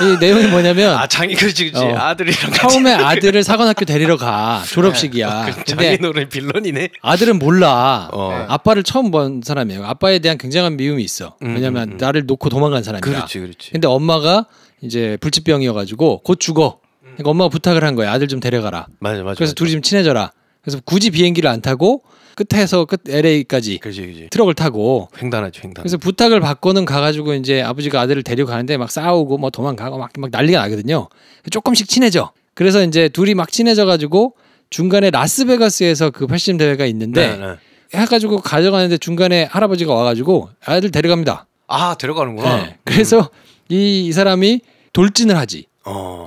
이 내용이 뭐냐면 그렇지 아들이랑 처음에 아들을 사관학교 데리러 가 졸업식이야. 근데 장인어른 빌런이네. 아들은 몰라. 아빠를 처음 본 사람이에요. 아빠에 대한 굉장한 미움이 있어. 왜냐면 나를 놓고 도망간 사람이야. 그렇지. 근데 엄마가 이제 불치병이어가지고 곧 죽어. 그러니까 엄마가 부탁을 한 거야. 아들 좀 데려가라. 맞아. 그래서 둘이 좀 친해져라. 그래서 굳이 비행기를 안 타고 끝에서 끝 LA까지 그렇지. 트럭을 타고 횡단하죠. 그래서 부탁을 받고는 가가지고 이제 아버지가 아들을 데려가는데 막 싸우고 뭐 도망가고 막 난리가 나거든요. 조금씩 친해져. 그래서 이제 둘이 막 친해져가지고 중간에 라스베가스에서 그 팔씨름 대회가 있는데 네. 해가지고 가져가는데 중간에 할아버지가 와가지고 아들 데려갑니다. 아 데려가는구나. 네. 그래서 이 사람이 돌진을 하지.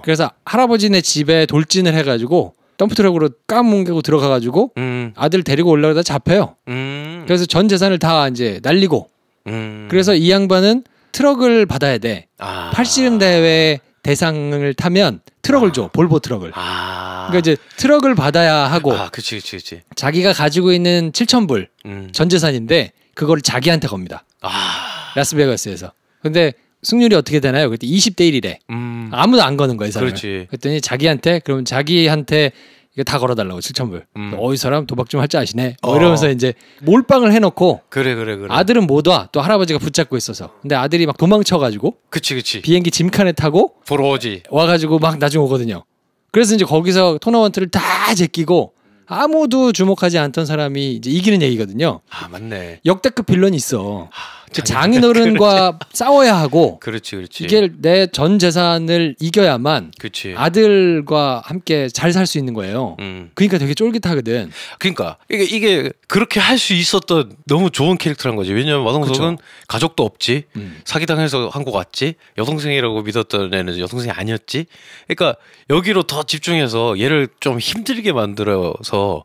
그래서 할아버지네 집에 돌진을 해가지고 덤프트럭으로 까뭉개고 들어가가지고 아들 데리고 올라가다 잡혀요. 그래서 전 재산을 다 이제 날리고 그래서 이 양반은 트럭을 받아야 돼. 팔씨름 대회 대상을 타면 트럭을 줘. 볼보 트럭을. 그러니까 이제 트럭을 받아야 하고 그치. 자기가 가지고 있는 7,000불 전 재산인데 그거를 자기한테 겁니다. 라스베가스에서. 근데 승률이 어떻게 되나요? 그때 20대 1이래. 아무도 안 거는 거야, 이 사람을. 그렇지. 그랬더니 그럼 자기한테 이거 다 걸어달라고 7,000불. 이 사람 도박 좀 할 줄 아시네. 이러면서 이제 몰빵을 해놓고. 그래. 아들은 못 와. 또 할아버지가 붙잡고 있어서. 근데 아들이 막 도망쳐가지고. 그치. 비행기 짐칸에 타고. 보러 오지. 와가지고 막 나중에 오거든요. 그래서 이제 거기서 토너먼트를 다 제끼고 아무도 주목하지 않던 사람이 이제 이기는 얘기거든요. 맞네. 역대급 빌런이 있어. 그 장인어른과 싸워야 하고. 그렇지. 이게 내 전 재산을 이겨야만 그치. 아들과 함께 잘 살 수 있는 거예요. 그러니까 되게 쫄깃하거든. 그러니까 이게 그렇게 할 수 있었던 너무 좋은 캐릭터란 거지. 왜냐면 마동석은 가족도 없지. 사기당해서 한국 왔지. 여동생이라고 믿었던 애는 여동생이 아니었지. 그러니까 여기로 더 집중해서 얘를 좀 힘들게 만들어서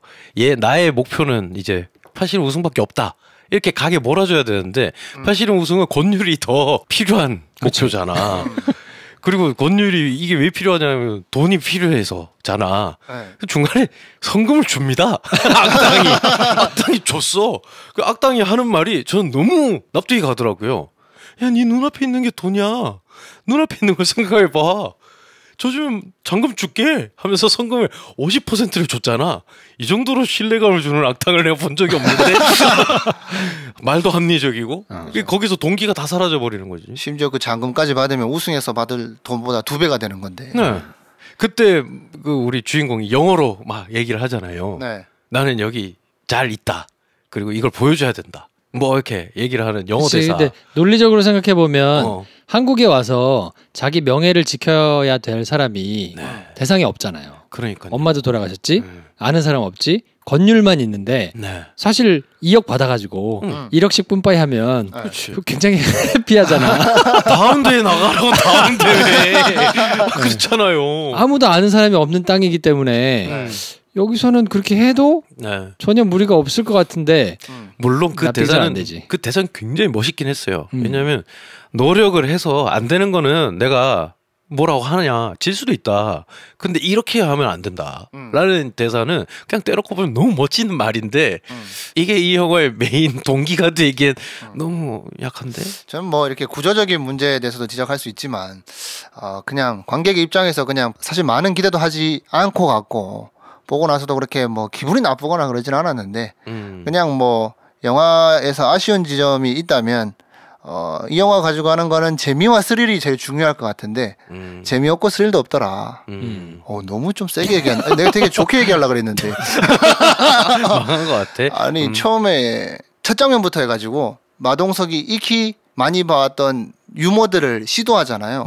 나의 목표는 이제 팔씨름 우승밖에 없다. 이렇게 가게 몰아줘야 되는데 팔씨름 우승은 권율이 더 필요한 목표잖아. 그리고 권율이 이게 왜 필요하냐면 돈이 필요해서잖아. 중간에 성금을 줍니다. 악당이 줬어. 그 악당이 하는 말이 저는 너무 납득이 가더라고요. 야, 네 눈앞에 있는 게 돈이야. 눈앞에 있는 걸 생각해봐. 저 좀 잔금 줄게 하면서 성금을 50%를 줬잖아. 이 정도로 신뢰감을 주는 악당을 내가 본 적이 없는데 말도 합리적이고 거기서 동기가 다 사라져 버리는 거지. 심지어 그 잔금까지 받으면 우승해서 받을 돈보다 2배가 되는 건데. 네. 그때 그 우리 주인공이 영어로 막 얘기를 하잖아요. 네. 나는 여기 잘 있다. 그리고 이걸 보여줘야 된다. 뭐 이렇게 얘기를 하는 영어 대사. 근데 논리적으로 생각해 보면 한국에 와서 자기 명예를 지켜야 될 사람이 대상이 없잖아요. 그러니까 엄마도 돌아가셨지, 아는 사람 없지, 권율만 있는데 사실 2억 받아가지고 1억씩 뿜빠이 하면 굉장히 해피하잖아. 다음 대회 나가라고 다음 대회 그렇잖아요. 아무도 아는 사람이 없는 땅이기 때문에. 여기서는 그렇게 해도 전혀 무리가 없을 것 같은데 물론 그 대사는 굉장히 멋있긴 했어요. 왜냐하면 노력을 해서 안 되는 거는 내가 뭐라고 하느냐 질 수도 있다. 근데 이렇게 하면 안 된다. 라는 대사는 그냥 때려놓고 보면 너무 멋진 말인데 이게 이 영화의 메인 동기가 되기엔 너무 약한데? 저는 뭐 이렇게 구조적인 문제에 대해서도 지적할 수 있지만 그냥 관객의 입장에서 그냥 사실 많은 기대도 하지 않고 갔고 보고 나서도 그렇게 뭐 기분이 나쁘거나 그러진 않았는데 그냥 뭐 영화에서 아쉬운 지점이 있다면 이 영화 가지고 하는 거는 재미와 스릴이 제일 중요할 것 같은데 재미없고 스릴도 없더라. 너무 좀 세게 얘기한다. 내가 되게 좋게 얘기하려고 그랬는데 망한 것 같아. 아니 처음에 첫 장면부터 해가지고 마동석이 익히 많이 봐왔던 유머들을 시도하잖아요.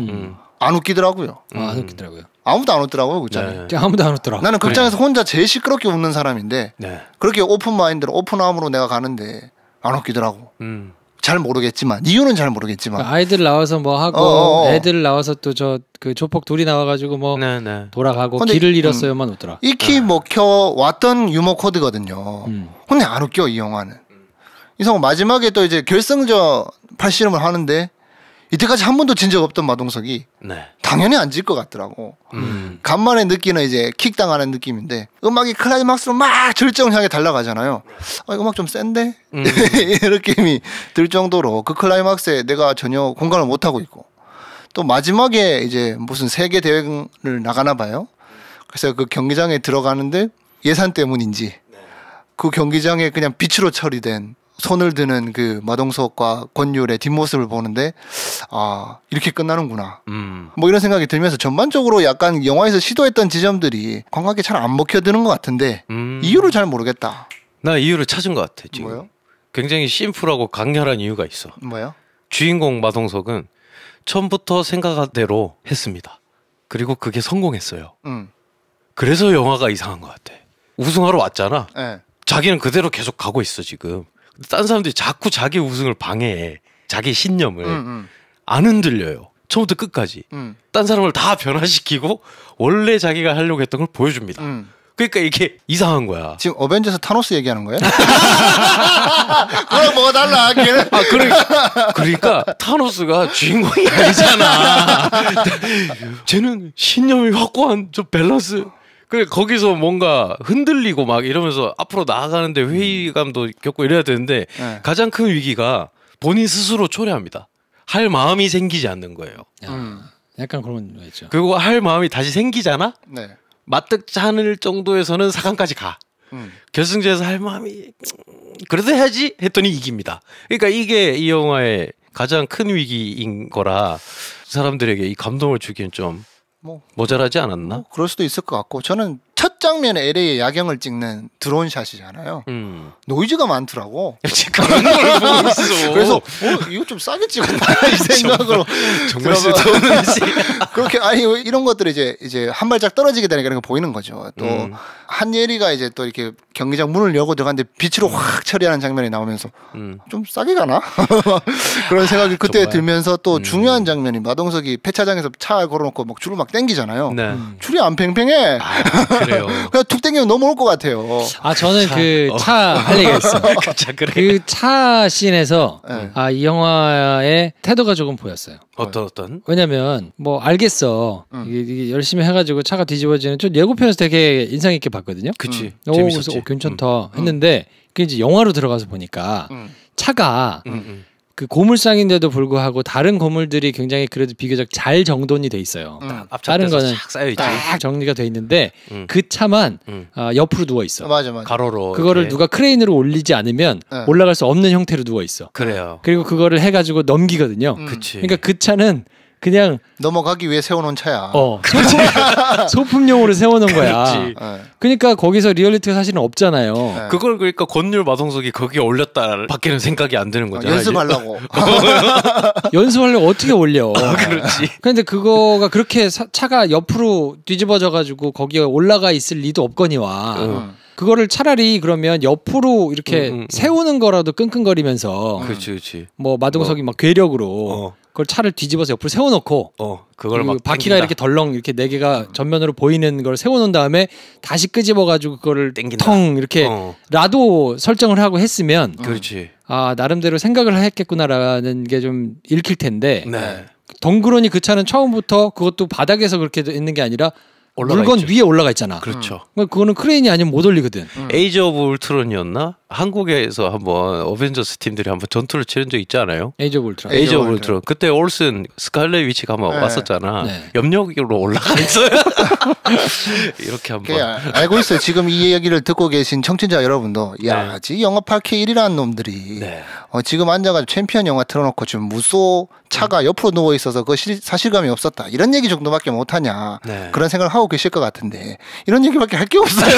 안 웃기더라고요. 안 웃기더라고요. 아무도 안 웃더라고요 극장에. 네. 아무도 안 웃더라. 나는 극장에서 혼자 제일 시끄럽게 웃는 사람인데 네. 그렇게 오픈 마인드로 오픈 마음으로 내가 가는데 안 웃기더라고. 잘 모르겠지만 이유는 잘 모르겠지만 그러니까 아이들 나와서 뭐 하고 애들 나와서 또 저 그 조폭 둘이 나와가지고 뭐 네. 돌아가고 근데, 길을 잃었어요만 웃더라. 익히 먹혀 왔던 유머 코드거든요. 근데 안 웃겨 이 영화는. 이상하고 마지막에 또 이제 결승전 팔씨름을 하는데 이때까지 한 번도 진 적 없던 마동석이 네. 당연히 안 질 것 같더라고. 간만에 느끼는 이제 킥 당하는 느낌인데 음악이 클라이막스로 막 절정을 향해 달려가잖아요. 음악 좀 센데? 이 느낌이 들 정도로 그 클라이막스에 내가 전혀 공감을 못 하고 있고 또 마지막에 이제 무슨 세계 대회를 나가나 봐요. 그래서 그 경기장에 들어가는데 예산 때문인지 그 경기장에 그냥 빛으로 처리된 손을 드는 그 마동석과 권율의 뒷모습을 보는데 아 이렇게 끝나는구나 뭐 이런 생각이 들면서 전반적으로 약간 영화에서 시도했던 지점들이 관객에 잘 안 먹혀드는 것 같은데 이유를 잘 모르겠다. 나 이유를 찾은 것 같아 지금. 뭐요? 굉장히 심플하고 강렬한 이유가 있어. 뭐요? 주인공 마동석은 처음부터 생각한 대로 했습니다. 그리고 그게 성공했어요. 그래서 영화가 이상한 것 같아. 우승하러 왔잖아. 네. 자기는 그대로 계속 가고 있어 지금. 딴 사람들이 자꾸 자기 우승을 방해해. 자기 신념을. 안 흔들려요. 처음부터 끝까지. 딴 사람을 다 변화시키고 원래 자기가 하려고 했던 걸 보여줍니다. 그러니까 이게 이상한 거야. 지금 어벤져스 타노스 얘기하는 거예요? 그럼 뭐가 달라? 걔는. 그러니까 타노스가 주인공이 아니잖아. 쟤는 신념이 확고한 저 밸런스. 그래 거기서 뭔가 흔들리고 막 이러면서 앞으로 나아가는데 회의감도 겪고 이래야 되는데 가장 큰 위기가 본인 스스로 초래합니다. 할 마음이 생기지 않는 거예요. 약간 그런 거 있죠. 그리고 할 마음이 다시 생기잖아. 네. 맞득지 않을 정도에서는 4강까지 가. 결승전에서 할 마음이 그래도 해야지 했더니 이깁니다. 그러니까 이게 이 영화의 가장 큰 위기인 거라 사람들에게 이 감동을 주기엔 좀 모자라지 않았나? 그럴 수도 있을 것 같고 저는 첫 장면에 LA의 야경을 찍는 드론 샷이잖아요. 노이즈가 많더라고. 그런 걸 보고 있어. 그래서 이거 좀 싸게 찍었나 이 생각으로 정말 쓸데없는 그렇게 아니 이런 것들이 이제 한 발짝 떨어지게 되니까 그런 거 보이는 거죠. 또 한예리가 이제 또 이렇게 경기장 문을 열고 들어갔는데 빛으로 확 처리하는 장면이 나오면서 좀 싸게 가나 그런 생각이 그때 정말? 들면서 또 중요한 장면이 마동석이 폐차장에서 차 걸어놓고 막 줄을 막 당기잖아요. 네. 줄이 안 팽팽해. 그래요. 그냥 툭 당기면 넘어올 것 같아요. 아 저는 그 차 할 얘기가 있어. 그래. 그 차 씬에서 네. 이 영화의 태도가 조금 보였어요. 어떤? 왜냐면 뭐 알겠어 이게 열심히 해가지고 차가 뒤집어지는 좀 예고편에서 되게 인상 있게 봤거든요. 그치. 그래서 재밌었지. 괜찮다 했는데 그 이제 영화로 들어가서 보니까 차가 그 고물상인데도 불구하고 다른 고물들이 굉장히 그래도 비교적 잘 정돈이 돼 있어요. 다른 거는 쫙 쌓여있지. 딱 정리가 돼 있는데 그 차만 옆으로 누워 있어. 맞아. 가로로. 그거를 이렇게. 누가 크레인으로 올리지 않으면 네. 올라갈 수 없는 형태로 누워 있어. 그래요. 그리고 그거를 해가지고 넘기거든요. 그치. 그러니까 그 차는 그냥 넘어가기 위해 세워놓은 차야. 소품용으로 세워놓은 거야. 그렇지. 네. 그러니까 거기서 리얼리티가 사실은 없잖아요. 네. 그걸 그러니까 권율 마동석이 거기에 올렸다 밖에는 생각이 안 드는 거잖아. 연습하려고. 연습하려고 어떻게 올려? 그렇지. 근데 그거가 그렇게 차가 옆으로 뒤집어져가지고 거기에 올라가 있을 리도 없거니와. 그거를 차라리 그러면 옆으로 이렇게 세우는 거라도 끙끙거리면서 그렇지. 뭐 마동석이 막 괴력으로 그걸 차를 뒤집어서 옆으로 세워놓고 그걸 막 바퀴가 당긴다. 이렇게 덜렁 이렇게 네 개가 전면으로 보이는 걸 세워놓은 다음에 다시 끄집어가지고 그거를 당긴다. 텅 이렇게 라도 설정을 하고 했으면 그렇지. 아 나름대로 생각을 했겠구나라는 게 좀 읽힐 텐데 네. 덩그러니 그 차는 처음부터 그것도 바닥에서 그렇게 있는 게 아니라 올라가 물건 있죠. 위에 올라가 있잖아. 그렇죠. 그거는 크레인이 아니면 못 올리거든. 에이지 오브 울트론이었나? 한국에서 한번 어벤져스 팀들이 한번 전투를 치른 적 있지 않아요? 에이지 오브 울트론. 에이지 오브 울트론. 그때 올슨 스칼렛 위치가 한번 네. 왔었잖아. 네. 염력으로 올라가 있어요. 이렇게 한번. 알고 있어요. 지금 이 얘기를 듣고 계신 청취자 여러분도 야, 지 영화 8K1이라는 놈들이 네. 지금 앉아가지고 챔피언 영화 틀어놓고 지금 무쏘 차가 옆으로 누워 있어서 그 사실감이 없었다. 이런 얘기 정도밖에 못 하냐. 네. 그런 생각을 하고 계실 것 같은데 이런 얘기밖에 할 게 없어요.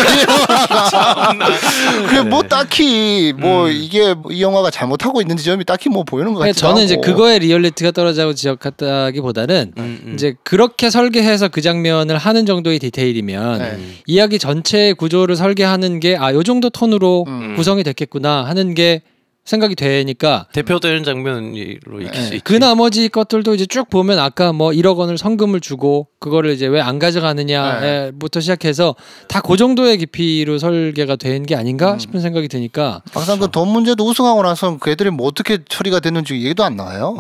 그게 뭐 딱히 뭐 이게 이 영화가 잘못하고 있는 지점이 딱히 뭐 보이는 것 같지도 저는 않고. 이제 그거에 리얼리티가 떨어지고 지적했다기보다는 이제 그렇게 설계해서 그 장면을 하는 정도의 디테일이면 이야기 전체의 구조를 설계하는 게 요 정도 톤으로 구성이 됐겠구나 하는 게 생각이 되니까 대표되는 장면으로 익힐 수 있지. 그 나머지 것들도 이제 쭉 보면 아까 뭐 1억 원을 성금을 주고 그거를 이제 왜 안 가져가느냐부터 시작해서 다 그 정도의 깊이로 설계가 된 게 아닌가 싶은 생각이 드니까 항상 그 돈 문제도 우승하고 나서 그 애들이 뭐 어떻게 처리가 됐는지 얘기도 안 나와요.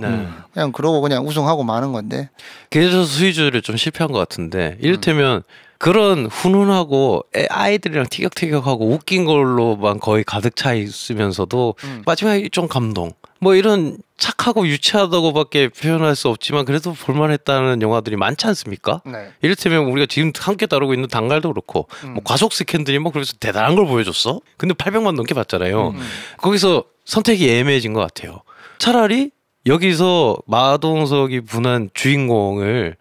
그냥 그러고 그냥 우승하고 마는 건데. 그래서 수위주를 좀 실패한 것 같은데 이를테면 그런 훈훈하고 아이들이랑 티격태격하고 웃긴 걸로만 거의 가득 차 있으면서도 마지막에 좀 감동 뭐 이런 착하고 유치하다고밖에 표현할 수 없지만 그래도 볼만했다는 영화들이 많지 않습니까? 네. 이를테면 우리가 지금 함께 다루고 있는 단갈도 그렇고 뭐 과속 스캔들이 뭐 그래서 대단한 걸 보여줬어. 근데 800만 넘게 봤잖아요. 거기서 선택이 애매해진 것 같아요. 차라리 여기서 마동석이 분한 주인공을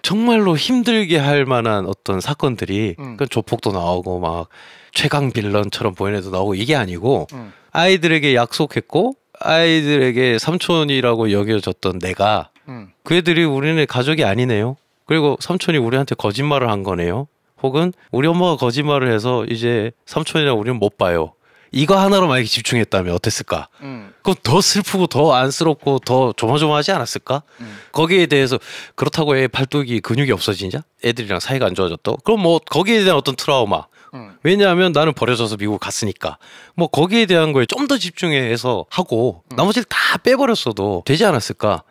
정말로 힘들게 할 만한 어떤 사건들이 그러니까 조폭도 나오고 막 최강 빌런처럼 보이는 애도 나오고 이게 아니고 아이들에게 약속했고 아이들에게 삼촌이라고 여겨졌던 내가 그 애들이 우리는 가족이 아니네요. 그리고 삼촌이 우리한테 거짓말을 한 거네요. 혹은 우리 엄마가 거짓말을 해서 이제 삼촌이랑 우리는 못 봐요. 이거 하나로 만약에 집중했다면 어땠을까? 그건 더 슬프고 더 안쓰럽고 더 조마조마하지 않았을까? 거기에 대해서 그렇다고 애 팔뚝이 근육이 없어지냐? 애들이랑 사이가 안 좋아졌다? 그럼 뭐 거기에 대한 어떤 트라우마. 왜냐하면 나는 버려져서 미국 갔으니까. 뭐 거기에 대한 거에 좀 더 집중해서 하고 나머지를 다 빼버렸어도 되지 않았을까?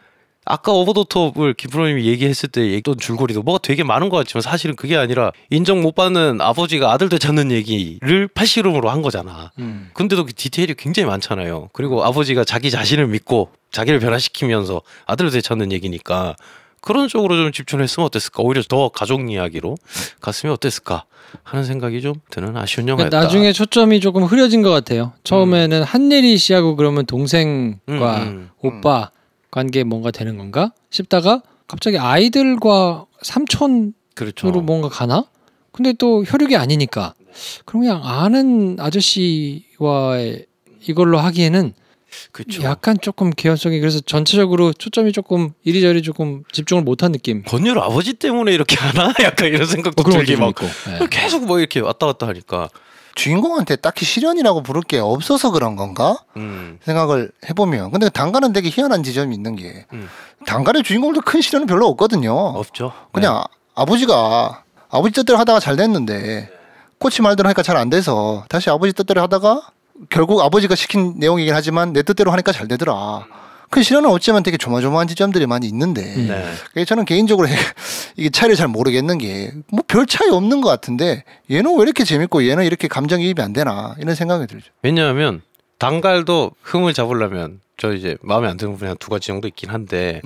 아까 오버 더 톱을 김프로님이 얘기했을 때 얘기했던 줄거리도 뭐가 되게 많은 것 같지만 사실은 그게 아니라 인정 못 받는 아버지가 아들 되찾는 얘기를 팔씨름으로 한 거잖아. 근데도 그 디테일이 굉장히 많잖아요. 그리고 아버지가 자기 자신을 믿고 자기를 변화시키면서 아들을 되찾는 얘기니까 그런 쪽으로 좀 집중했으면 어땠을까? 오히려 더 가족 이야기로 갔으면 어땠을까? 하는 생각이 좀 드는 아쉬운 영화였다. 그러니까 나중에 초점이 조금 흐려진 것 같아요. 처음에는 한예리 씨하고 그러면 동생과 오빠 관계에 뭔가 되는 건가 싶다가 갑자기 아이들과 삼촌으로 그렇죠. 뭔가 가나? 근데 또 혈육이 아니니까 그럼 그냥 아는 아저씨와의 이걸로 하기에는 그렇죠. 약간 조금 개연성이 그래서 전체적으로 초점이 조금 이리저리 조금 집중을 못한 느낌. 권율 아버지 때문에 이렇게 하나? 약간 이런 생각도 그런 들게 것도 막 좀 있고. 네. 계속 뭐 이렇게 왔다 갔다 하니까 주인공한테 딱히 시련이라고 부를 게 없어서 그런 건가? 생각을 해보면. 근데 단가는 되게 희한한 지점이 있는 게 단가의 주인공도 큰 시련은 별로 없거든요. 없죠. 그냥 아버지가 아버지 뜻대로 하다가 잘 됐는데 코치 말대로 하니까 잘 안 돼서 다시 아버지 뜻대로 하다가 결국 아버지가 시킨 내용이긴 하지만 내 뜻대로 하니까 잘 되더라. 그 시련은 없지만 되게 조마조마한 지점들이 많이 있는데 저는 개인적으로 이게 차이를 잘 모르겠는 게 뭐 별 차이 없는 것 같은데 얘는 왜 이렇게 재밌고 얘는 이렇게 감정이입이 안 되나 이런 생각이 들죠. 왜냐하면 단갈도 흠을 잡으려면 저 이제 마음에 안 드는 부분이 한 두 가지 정도 있긴 한데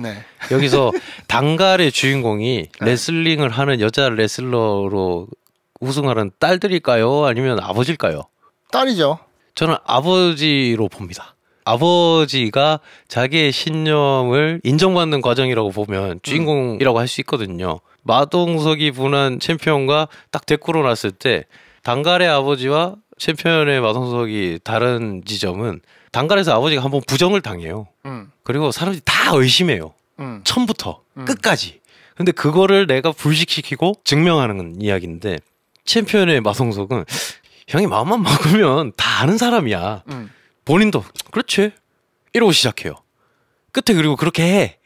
여기서 단갈의 주인공이 레슬링을 하는 여자 레슬러로 우승하는 딸들일까요? 아니면 아버지일까요? 딸이죠. 저는 아버지로 봅니다. 아버지가 자기의 신념을 인정받는 과정이라고 보면 주인공이라고 할 수 있거든요. 마동석이 분한 챔피언과 딱 데코로 났을 때 단갈의 아버지와 챔피언의 마동석이 다른 지점은 단갈에서 아버지가 한번 부정을 당해요. 그리고 사람들이 다 의심해요. 처음부터 끝까지. 근데 그거를 내가 불식시키고 증명하는 이야기인데 챔피언의 마동석은 형이 마음만 먹으면 다 아는 사람이야. 본인도 그렇지 이러고 시작해요. 끝에 그리고 그렇게 해.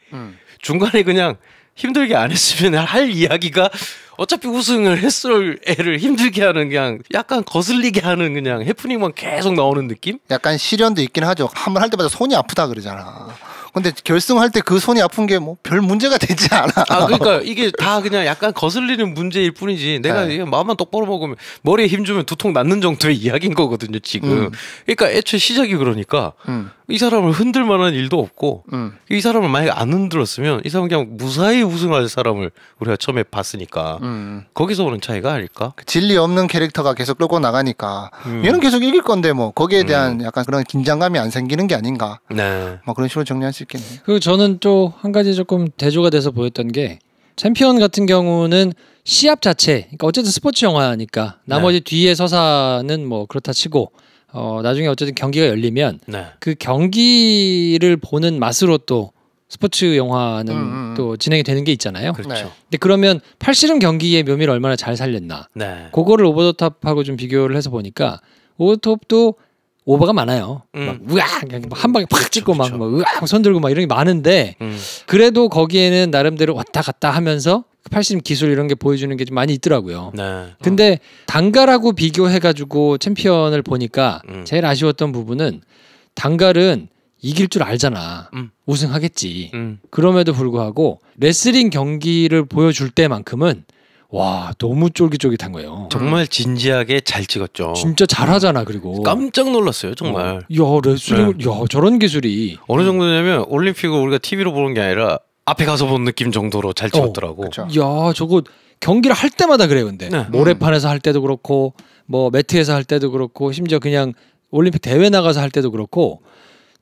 중간에 그냥 힘들게 안 했으면 할 이야기가 어차피 우승을 했을 애를 힘들게 하는 그냥 약간 거슬리게 하는 그냥 해프닝만 계속 나오는 느낌? 약간 시련도 있긴 하죠. 한 번 할 때마다 손이 아프다 그러잖아. 근데 결승할 때 그 손이 아픈 게 뭐 별 문제가 되지 않아. 아 그러니까 이게 다 그냥 약간 거슬리는 문제일 뿐이지 내가 마음만 똑바로 먹으면 머리에 힘 주면 두통 낫는 정도의 이야기인 거거든요 지금. 그러니까 애초에 시작이 그러니까 이 사람을 흔들 만한 일도 없고 이 사람을 만약에 안 흔들었으면 이 사람은 그냥 무사히 우승할 사람을 우리가 처음에 봤으니까 거기서 오는 차이가 아닐까? 진리 없는 캐릭터가 계속 끌고 나가니까 얘는 계속 이길 건데 뭐 거기에 대한 약간 그런 긴장감이 안 생기는 게 아닌가. 네. 뭐 그런 식으로 정리할 수 있겠네요. 그리고 저는 또 한 가지 조금 대조가 돼서 보였던 게 챔피언 같은 경우는 시합 자체, 그러니까 어쨌든 스포츠 영화니까 나머지 뒤에 서사는 뭐 그렇다 치고 나중에 어쨌든 경기가 열리면 네. 그 경기를 보는 맛으로 또 스포츠 영화는 또 진행이 되는 게 있잖아요. 그렇죠. 네. 근데 그러면 팔씨름 경기의 묘미를 얼마나 잘 살렸나. 네. 그거를 오버 더 탑하고 좀 비교를 해서 보니까 오버 더 탑도 오버가 많아요. 막 우악 한 방에 팍 찍고 막 우악 손 들고 막 이런 게 많은데 그래도 거기에는 나름대로 왔다 갔다 하면서 팔씨름 기술 이런 게 보여주는 게 좀 많이 있더라고요. 네. 근데 단갈하고 비교해가지고 챔피언을 보니까 제일 아쉬웠던 부분은 단갈은 이길 줄 알잖아. 우승하겠지. 그럼에도 불구하고 레슬링 경기를 보여줄 때만큼은 와 너무 쫄깃쫄깃한 거예요. 정말 진지하게 잘 찍었죠. 진짜 잘하잖아. 그리고 깜짝 놀랐어요 정말. 야 레슬링 야 저런 기술이 어느 정도냐면 올림픽을 우리가 TV로 보는 게 아니라 앞에 가서 본 느낌 정도로 잘 찍었더라고. 그렇죠. 야 저거 경기를 할 때마다 그래요. 근데 네. 모래판에서 할 때도 그렇고 뭐 매트에서 할 때도 그렇고 심지어 그냥 올림픽 대회 나가서 할 때도 그렇고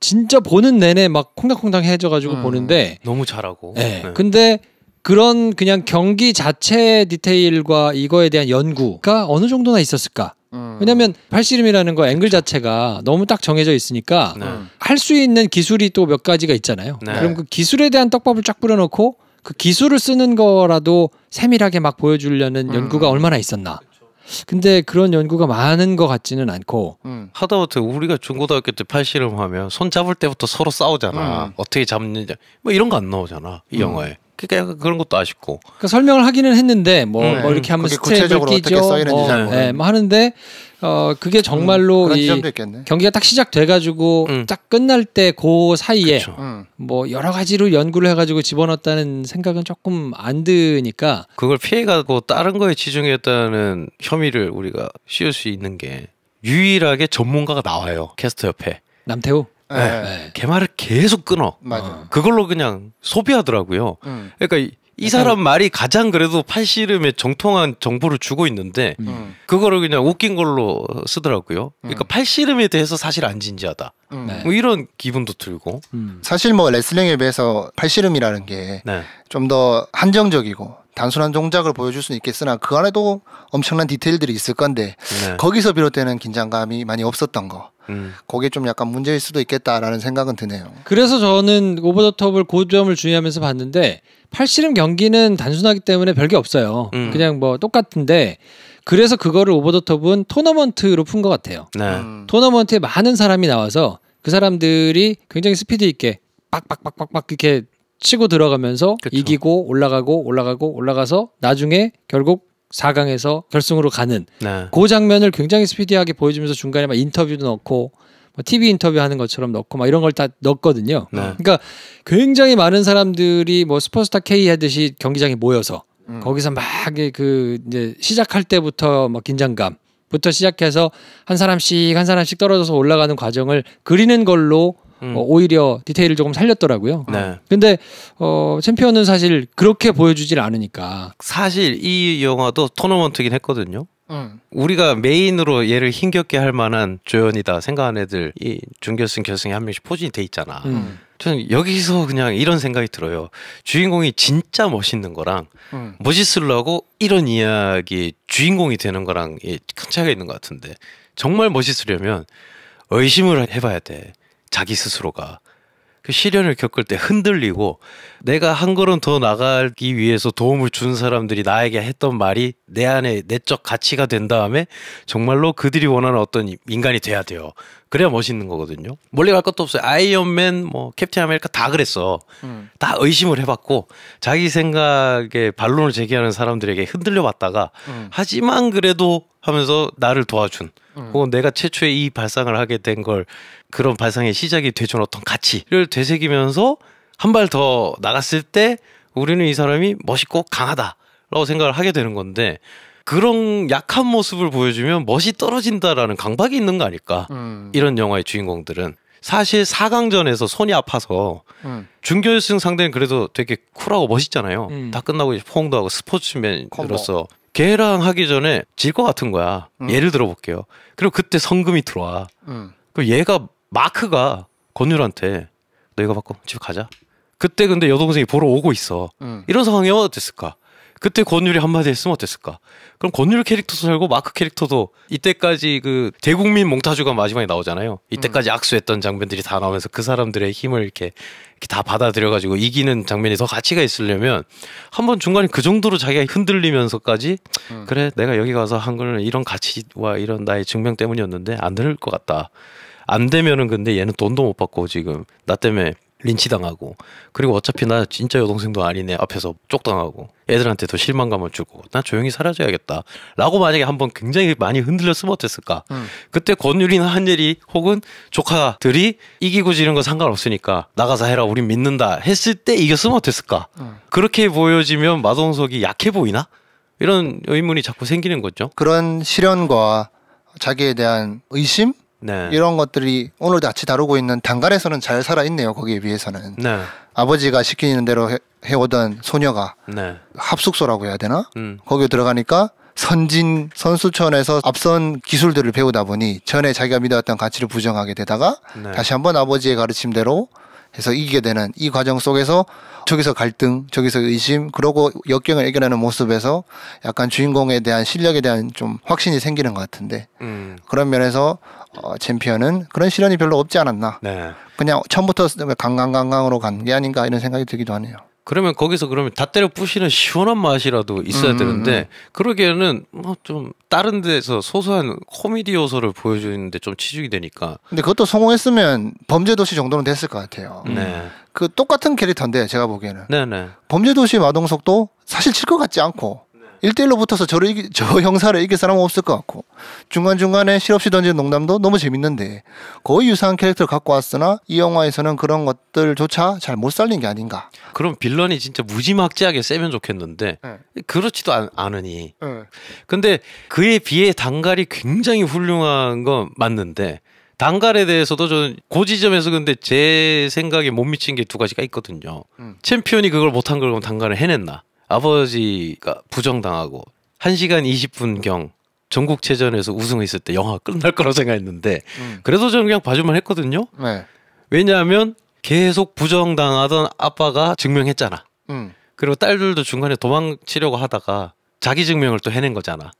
진짜 보는 내내 막 콩닥콩닥해져가지고 보는데 너무 잘하고. 네. 네. 근데 그런 그냥 경기 자체 디테일과 이거에 대한 연구가 어느 정도나 있었을까? 왜냐면 팔씨름이라는 거 앵글 자체가 너무 딱 정해져 있으니까 네. 할 수 있는 기술이 또 몇 가지가 있잖아요. 네. 그럼 그 기술에 대한 떡밥을 쫙 뿌려놓고 그 기술을 쓰는 거라도 세밀하게 막 보여주려는 연구가 얼마나 있었나. 근데 그런 연구가 많은 것 같지는 않고 하다못해 우리가 중고등학교 때 팔씨름 하면 손 잡을 때부터 서로 싸우잖아. 어떻게 잡느냐 뭐 이런 거 안 나오잖아 이 영화에. 그러니까 약간 그런 것도 아쉽고. 그러니까 설명을 하기는 했는데 뭐 이렇게 하면 그게 스텝을 구체적으로 끼죠. 어떻게 써있는지 잘 네, 뭐 하는데 그게 정말로 그런 이 지점도 있겠네. 경기가 딱 시작돼가지고 딱 끝날 때 그 사이에 그쵸. 뭐 여러 가지로 연구를 해가지고 집어넣었다는 생각은 조금 안 드니까 그걸 피해가고 다른 거에 치중했다는 혐의를 우리가 씌울 수 있는 게 유일하게 전문가가 나와요. 캐스터 옆에. 남태우. 네. 걔 말을 계속 끊어. 맞아. 그걸로 그냥 소비하더라고요. 그러니까 이 사람 말이 가장 그래도 팔씨름에 정통한 정보를 주고 있는데 그거를 그냥 웃긴 걸로 쓰더라고요. 그러니까 팔씨름에 대해서 사실 안 진지하다. 네. 뭐 이런 기분도 들고. 사실 뭐 레슬링에 비해서 팔씨름이라는 게 좀 네. 더 한정적이고 단순한 동작을 보여줄 수는 있겠으나 그 안에도 엄청난 디테일들이 있을 건데 네. 거기서 비롯되는 긴장감이 많이 없었던 거. 그게 좀 약간 문제일 수도 있겠다라는 생각은 드네요. 그래서 저는 오버 더 톱을 그 점을 주의하면서 봤는데 팔씨름 경기는 단순하기 때문에 별게 없어요. 그냥 뭐 똑같은데 그래서 그거를 오버 더 톱은 토너먼트로 푼 것 같아요. 네. 토너먼트에 많은 사람이 나와서 그 사람들이 굉장히 스피드 있게 빡빡빡빡빡 이렇게 치고 들어가면서 그쵸. 이기고 올라가서 나중에 결국 4강에서 결승으로 가는 네. 그 장면을 굉장히 스피디하게 보여주면서 중간에 막 인터뷰도 넣고 뭐 TV 인터뷰 하는 것처럼 넣고 막 이런 걸 다 넣었거든요. 네. 그러니까 굉장히 많은 사람들이 뭐 슈퍼스타 K 하듯이 경기장에 모여서 거기서 막 그 이제 시작할 때부터 막 긴장감부터 시작해서 한 사람씩 떨어져서 올라가는 과정을 그리는 걸로 오히려 디테일을 조금 살렸더라고요. 네. 근데 챔피언은 사실 그렇게 보여주질 않으니까. 사실 이 영화도 토너먼트긴 했거든요. 우리가 메인으로 얘를 힘겹게 할 만한 조연이다 생각하는 애들이 준결승 결승에 한 명씩 포진이 돼 있잖아. 저는 여기서 그냥 이런 생각이 들어요. 주인공이 진짜 멋있는 거랑 멋있으려고 이런 이야기 주인공이 되는 거랑 큰 차이가 있는 것 같은데 정말 멋있으려면 의심을 해봐야 돼. 자기 스스로가. 그 시련을 겪을 때 흔들리고 내가 한 걸음 더 나가기 위해서 도움을 준 사람들이 나에게 했던 말이 내 안에 내적 가치가 된 다음에 정말로 그들이 원하는 어떤 인간이 돼야 돼요. 그래야 멋있는 거거든요. 멀리 갈 것도 없어요. 아이언맨, 뭐 캡틴 아메리카 다 그랬어. 다 의심을 해봤고 자기 생각에 반론을 제기하는 사람들에게 흔들려 봤다가 하지만 그래도 하면서 나를 도와준 혹은 내가 최초에 이 발상을 하게 된 걸 그런 발상의 시작이 돼준 어떤 가치를 되새기면서 한 발 더 나갔을 때 우리는 이 사람이 멋있고 강하다라고 생각을 하게 되는 건데 그런 약한 모습을 보여주면 멋이 떨어진다라는 강박이 있는 거 아닐까? 이런 영화의 주인공들은 사실 4강전에서 손이 아파서 준결승 상대는 그래도 되게 쿨하고 멋있잖아요. 다 끝나고 이제 포옹도 하고 스포츠맨으로서 걔랑 하기 전에 질 것 같은 거야. 예를 들어볼게요. 그리고 그때 성금이 들어와. 그럼 얘가 마크가 권율한테 너 이거 받고 집에 가자. 그때 근데 여동생이 보러 오고 있어. 이런 상황이면 어땠을까? 그때 권율이 한마디 했으면 어땠을까? 그럼 권율 캐릭터도 살고 마크 캐릭터도 이때까지 그 대국민 몽타주가 마지막에 나오잖아요. 이때까지 악수했던 장면들이 다 나오면서 그 사람들의 힘을 이렇게 다 받아들여가지고 이기는 장면이 더 가치가 있으려면 한번 중간에 그 정도로 자기가 흔들리면서까지 그래 내가 여기 가서 한 거는 이런 가치와 이런 나의 증명 때문이었는데 안 될 것 같다. 안 되면은 근데 얘는 돈도 못 받고 지금 나 때문에 린치당하고 그리고 어차피 나 진짜 여동생도 아니네 앞에서 쪽당하고 애들한테도 실망감을 주고 난 조용히 사라져야겠다 라고 만약에 한번 굉장히 많이 흔들렸으면 어땠을까. 그때 권율이나 한예리 혹은 조카들이 이기고 지는 건 상관없으니까 나가서 해라 우린 믿는다 했을 때 이겼으면 어땠을까. 그렇게 보여지면 마동석이 약해 보이나? 이런 의문이 자꾸 생기는 거죠. 그런 시련과 자기에 대한 의심? 네. 이런 것들이 오늘 같이 다루고 있는 단갈에서는 잘 살아있네요. 거기에 비해서는. 네. 아버지가 시키는 대로 해오던 소녀가 네. 합숙소라고 해야 되나? 거기에 들어가니까 선진 선수촌에서 앞선 기술들을 배우다 보니 전에 자기가 믿어왔던 가치를 부정하게 되다가 네. 다시 한번 아버지의 가르침대로 해서 이기게 되는 이 과정 속에서 저기서 갈등, 저기서 의심, 그러고 역경을 이겨내는 모습에서 약간 주인공에 대한 실력에 대한 좀 확신이 생기는 것 같은데 그런 면에서 챔피언은 그런 시련이 별로 없지 않았나. 네. 그냥 처음부터 강강강강으로 간 게 아닌가 이런 생각이 들기도 하네요. 그러면 거기서 그러면 다 때려 부시는 시원한 맛이라도 있어야 되는데 그러기에는 뭐 좀 다른 데서 소소한 코미디 요소를 보여주는데 좀 치중이 되니까. 근데 그것도 성공했으면 범죄도시 정도는 됐을 것 같아요. 네. 그 똑같은 캐릭터인데 제가 보기에는 네네. 범죄도시 마동석도 사실 칠 것 같지 않고 1대1로 붙어서 저 형사를 이길 사람은 없을 것 같고 중간중간에 실없이 던지는 농담도 너무 재밌는데 거의 유사한 캐릭터를 갖고 왔으나 이 영화에서는 그런 것들조차 잘 못 살린 게 아닌가. 그럼 빌런이 진짜 무지막지하게 세면 좋겠는데 그렇지도 않으니. 근데 그에 비해 단갈이 굉장히 훌륭한 건 맞는데 단갈에 대해서도 저는 그 지점에서 근데 제 생각에 못 미친 게 두 가지가 있거든요. 챔피언이 그걸 못한 걸 그럼 단갈을 해냈나. 아버지가 부정당하고 1시간 20분경 전국체전에서 우승했을 때 영화가 끝날 거라고 생각했는데 그래도 저는 그냥 봐줄만 했거든요. 네. 왜냐하면 계속 부정당하던 아빠가 증명했잖아. 그리고 딸들도 중간에 도망치려고 하다가 자기 증명을 또 해낸 거잖아.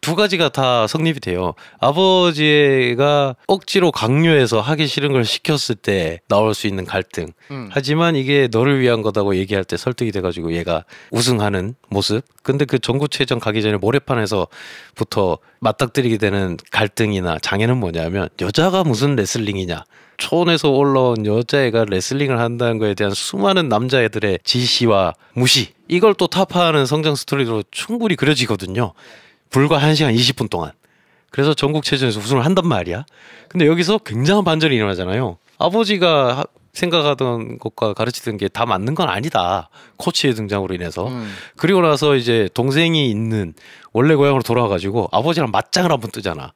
두 가지가 다 성립이 돼요. 아버지가 억지로 강요해서 하기 싫은 걸 시켰을 때 나올 수 있는 갈등. 하지만 이게 너를 위한 거다고 얘기할 때 설득이 돼가지고 얘가 우승하는 모습. 근데 그 전국체전 가기 전에 모래판에서부터 맞닥뜨리게 되는 갈등이나 장애는 뭐냐면 여자가 무슨 레슬링이냐. 촌에서 올라온 여자애가 레슬링을 한다는 거에 대한 수많은 남자애들의 지시와 무시. 이걸 또 타파하는 성장 스토리로 충분히 그려지거든요. 불과 1시간 20분 동안. 그래서 전국체전에서 우승을 한단 말이야. 근데 여기서 굉장한 반전이 일어나잖아요. 아버지가 생각하던 것과 가르치던 게 다 맞는 건 아니다. 코치의 등장으로 인해서. 그리고 나서 이제 동생이 있는 원래 고향으로 돌아와가지고 아버지랑 맞짱을 한번 뜨잖아.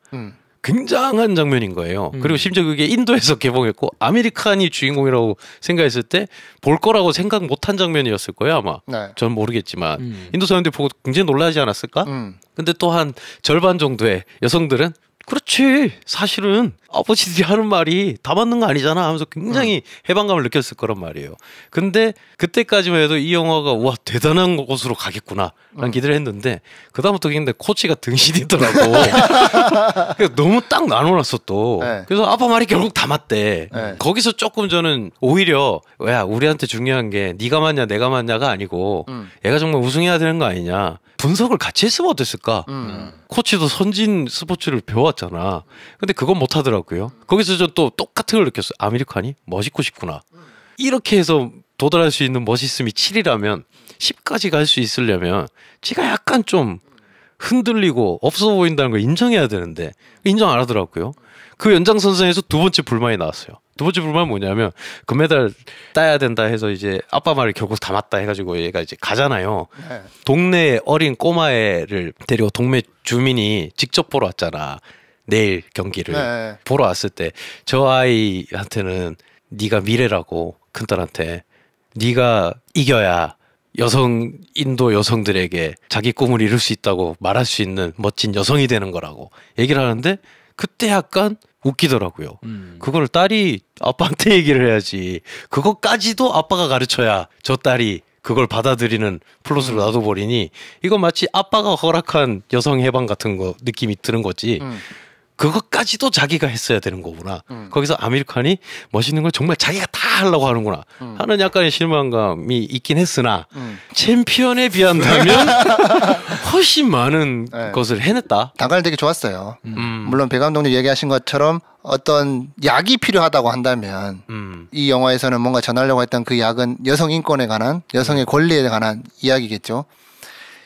굉장한 장면인 거예요. 그리고 심지어 그게 인도에서 개봉했고 아메리칸이 주인공이라고 생각했을 때 볼 거라고 생각 못한 장면이었을 거예요 아마. 네. 전 모르겠지만 인도 사람들이 보고 굉장히 놀라지 않았을까? 근데 또 한 절반 정도의 여성들은 그렇지 사실은 아버지들이 하는 말이 다 맞는 거 아니잖아 하면서 굉장히 해방감을 느꼈을 거란 말이에요. 근데 그때까지만 해도 이 영화가 와 대단한 곳으로 가겠구나 라는 기대를 했는데 그다음부터 근데 코치가 등신이더라고. 너무 딱 나눠놨어 또. 네. 그래서 아빠 말이 결국 다 맞대. 네. 거기서 조금 저는 오히려 야 우리한테 중요한 게 네가 맞냐 내가 맞냐가 아니고 얘가 정말 우승해야 되는 거 아니냐. 분석을 같이 했으면 어땠을까? 코치도 선진 스포츠를 배워왔잖아. 근데 그건 못하더라고요. 거기서 저 또 똑같은 걸 느꼈어요. 아메리칸이 멋있고 싶구나. 이렇게 해서 도달할 수 있는 멋있음이 7이라면 10까지 갈 수 있으려면 지가 약간 좀 흔들리고 없어 보인다는 걸 인정해야 되는데 인정 안 하더라고요. 그 연장선상에서 두 번째 불만이 나왔어요. 두 번째 불만은 뭐냐면 금메달 따야 된다 해서 이제 아빠 말을 결국 다 맞다 해가지고 얘가 이제 가잖아요. 네. 동네 어린 꼬마애를 데리고 동네 주민이 직접 보러 왔잖아. 내일 경기를 네. 보러 왔을 때 저 아이한테는 네가 미래라고 큰딸한테 네가 이겨야 인도 여성들에게 자기 꿈을 이룰 수 있다고 말할 수 있는 멋진 여성이 되는 거라고 얘기를 하는데 그때 약간 웃기더라고요. 그걸 딸이 아빠한테 얘기를 해야지. 그것까지도 아빠가 가르쳐야 저 딸이 그걸 받아들이는 플롯으로 놔둬버리니 이건 마치 아빠가 허락한 여성 해방 같은 거 느낌이 드는 거지. 그것까지도 자기가 했어야 되는 거구나. 거기서 아미르 칸이 멋있는 걸 정말 자기가 다 하려고 하는구나 하는 약간의 실망감이 있긴 했으나 챔피언에 비한다면 훨씬 많은 네. 것을 해냈다. 단가는 되게 좋았어요. 물론 배 감독님 얘기하신 것처럼 어떤 약이 필요하다고 한다면 이 영화에서는 뭔가 전하려고 했던 그 약은 여성 인권에 관한, 여성의 권리에 관한 이야기겠죠.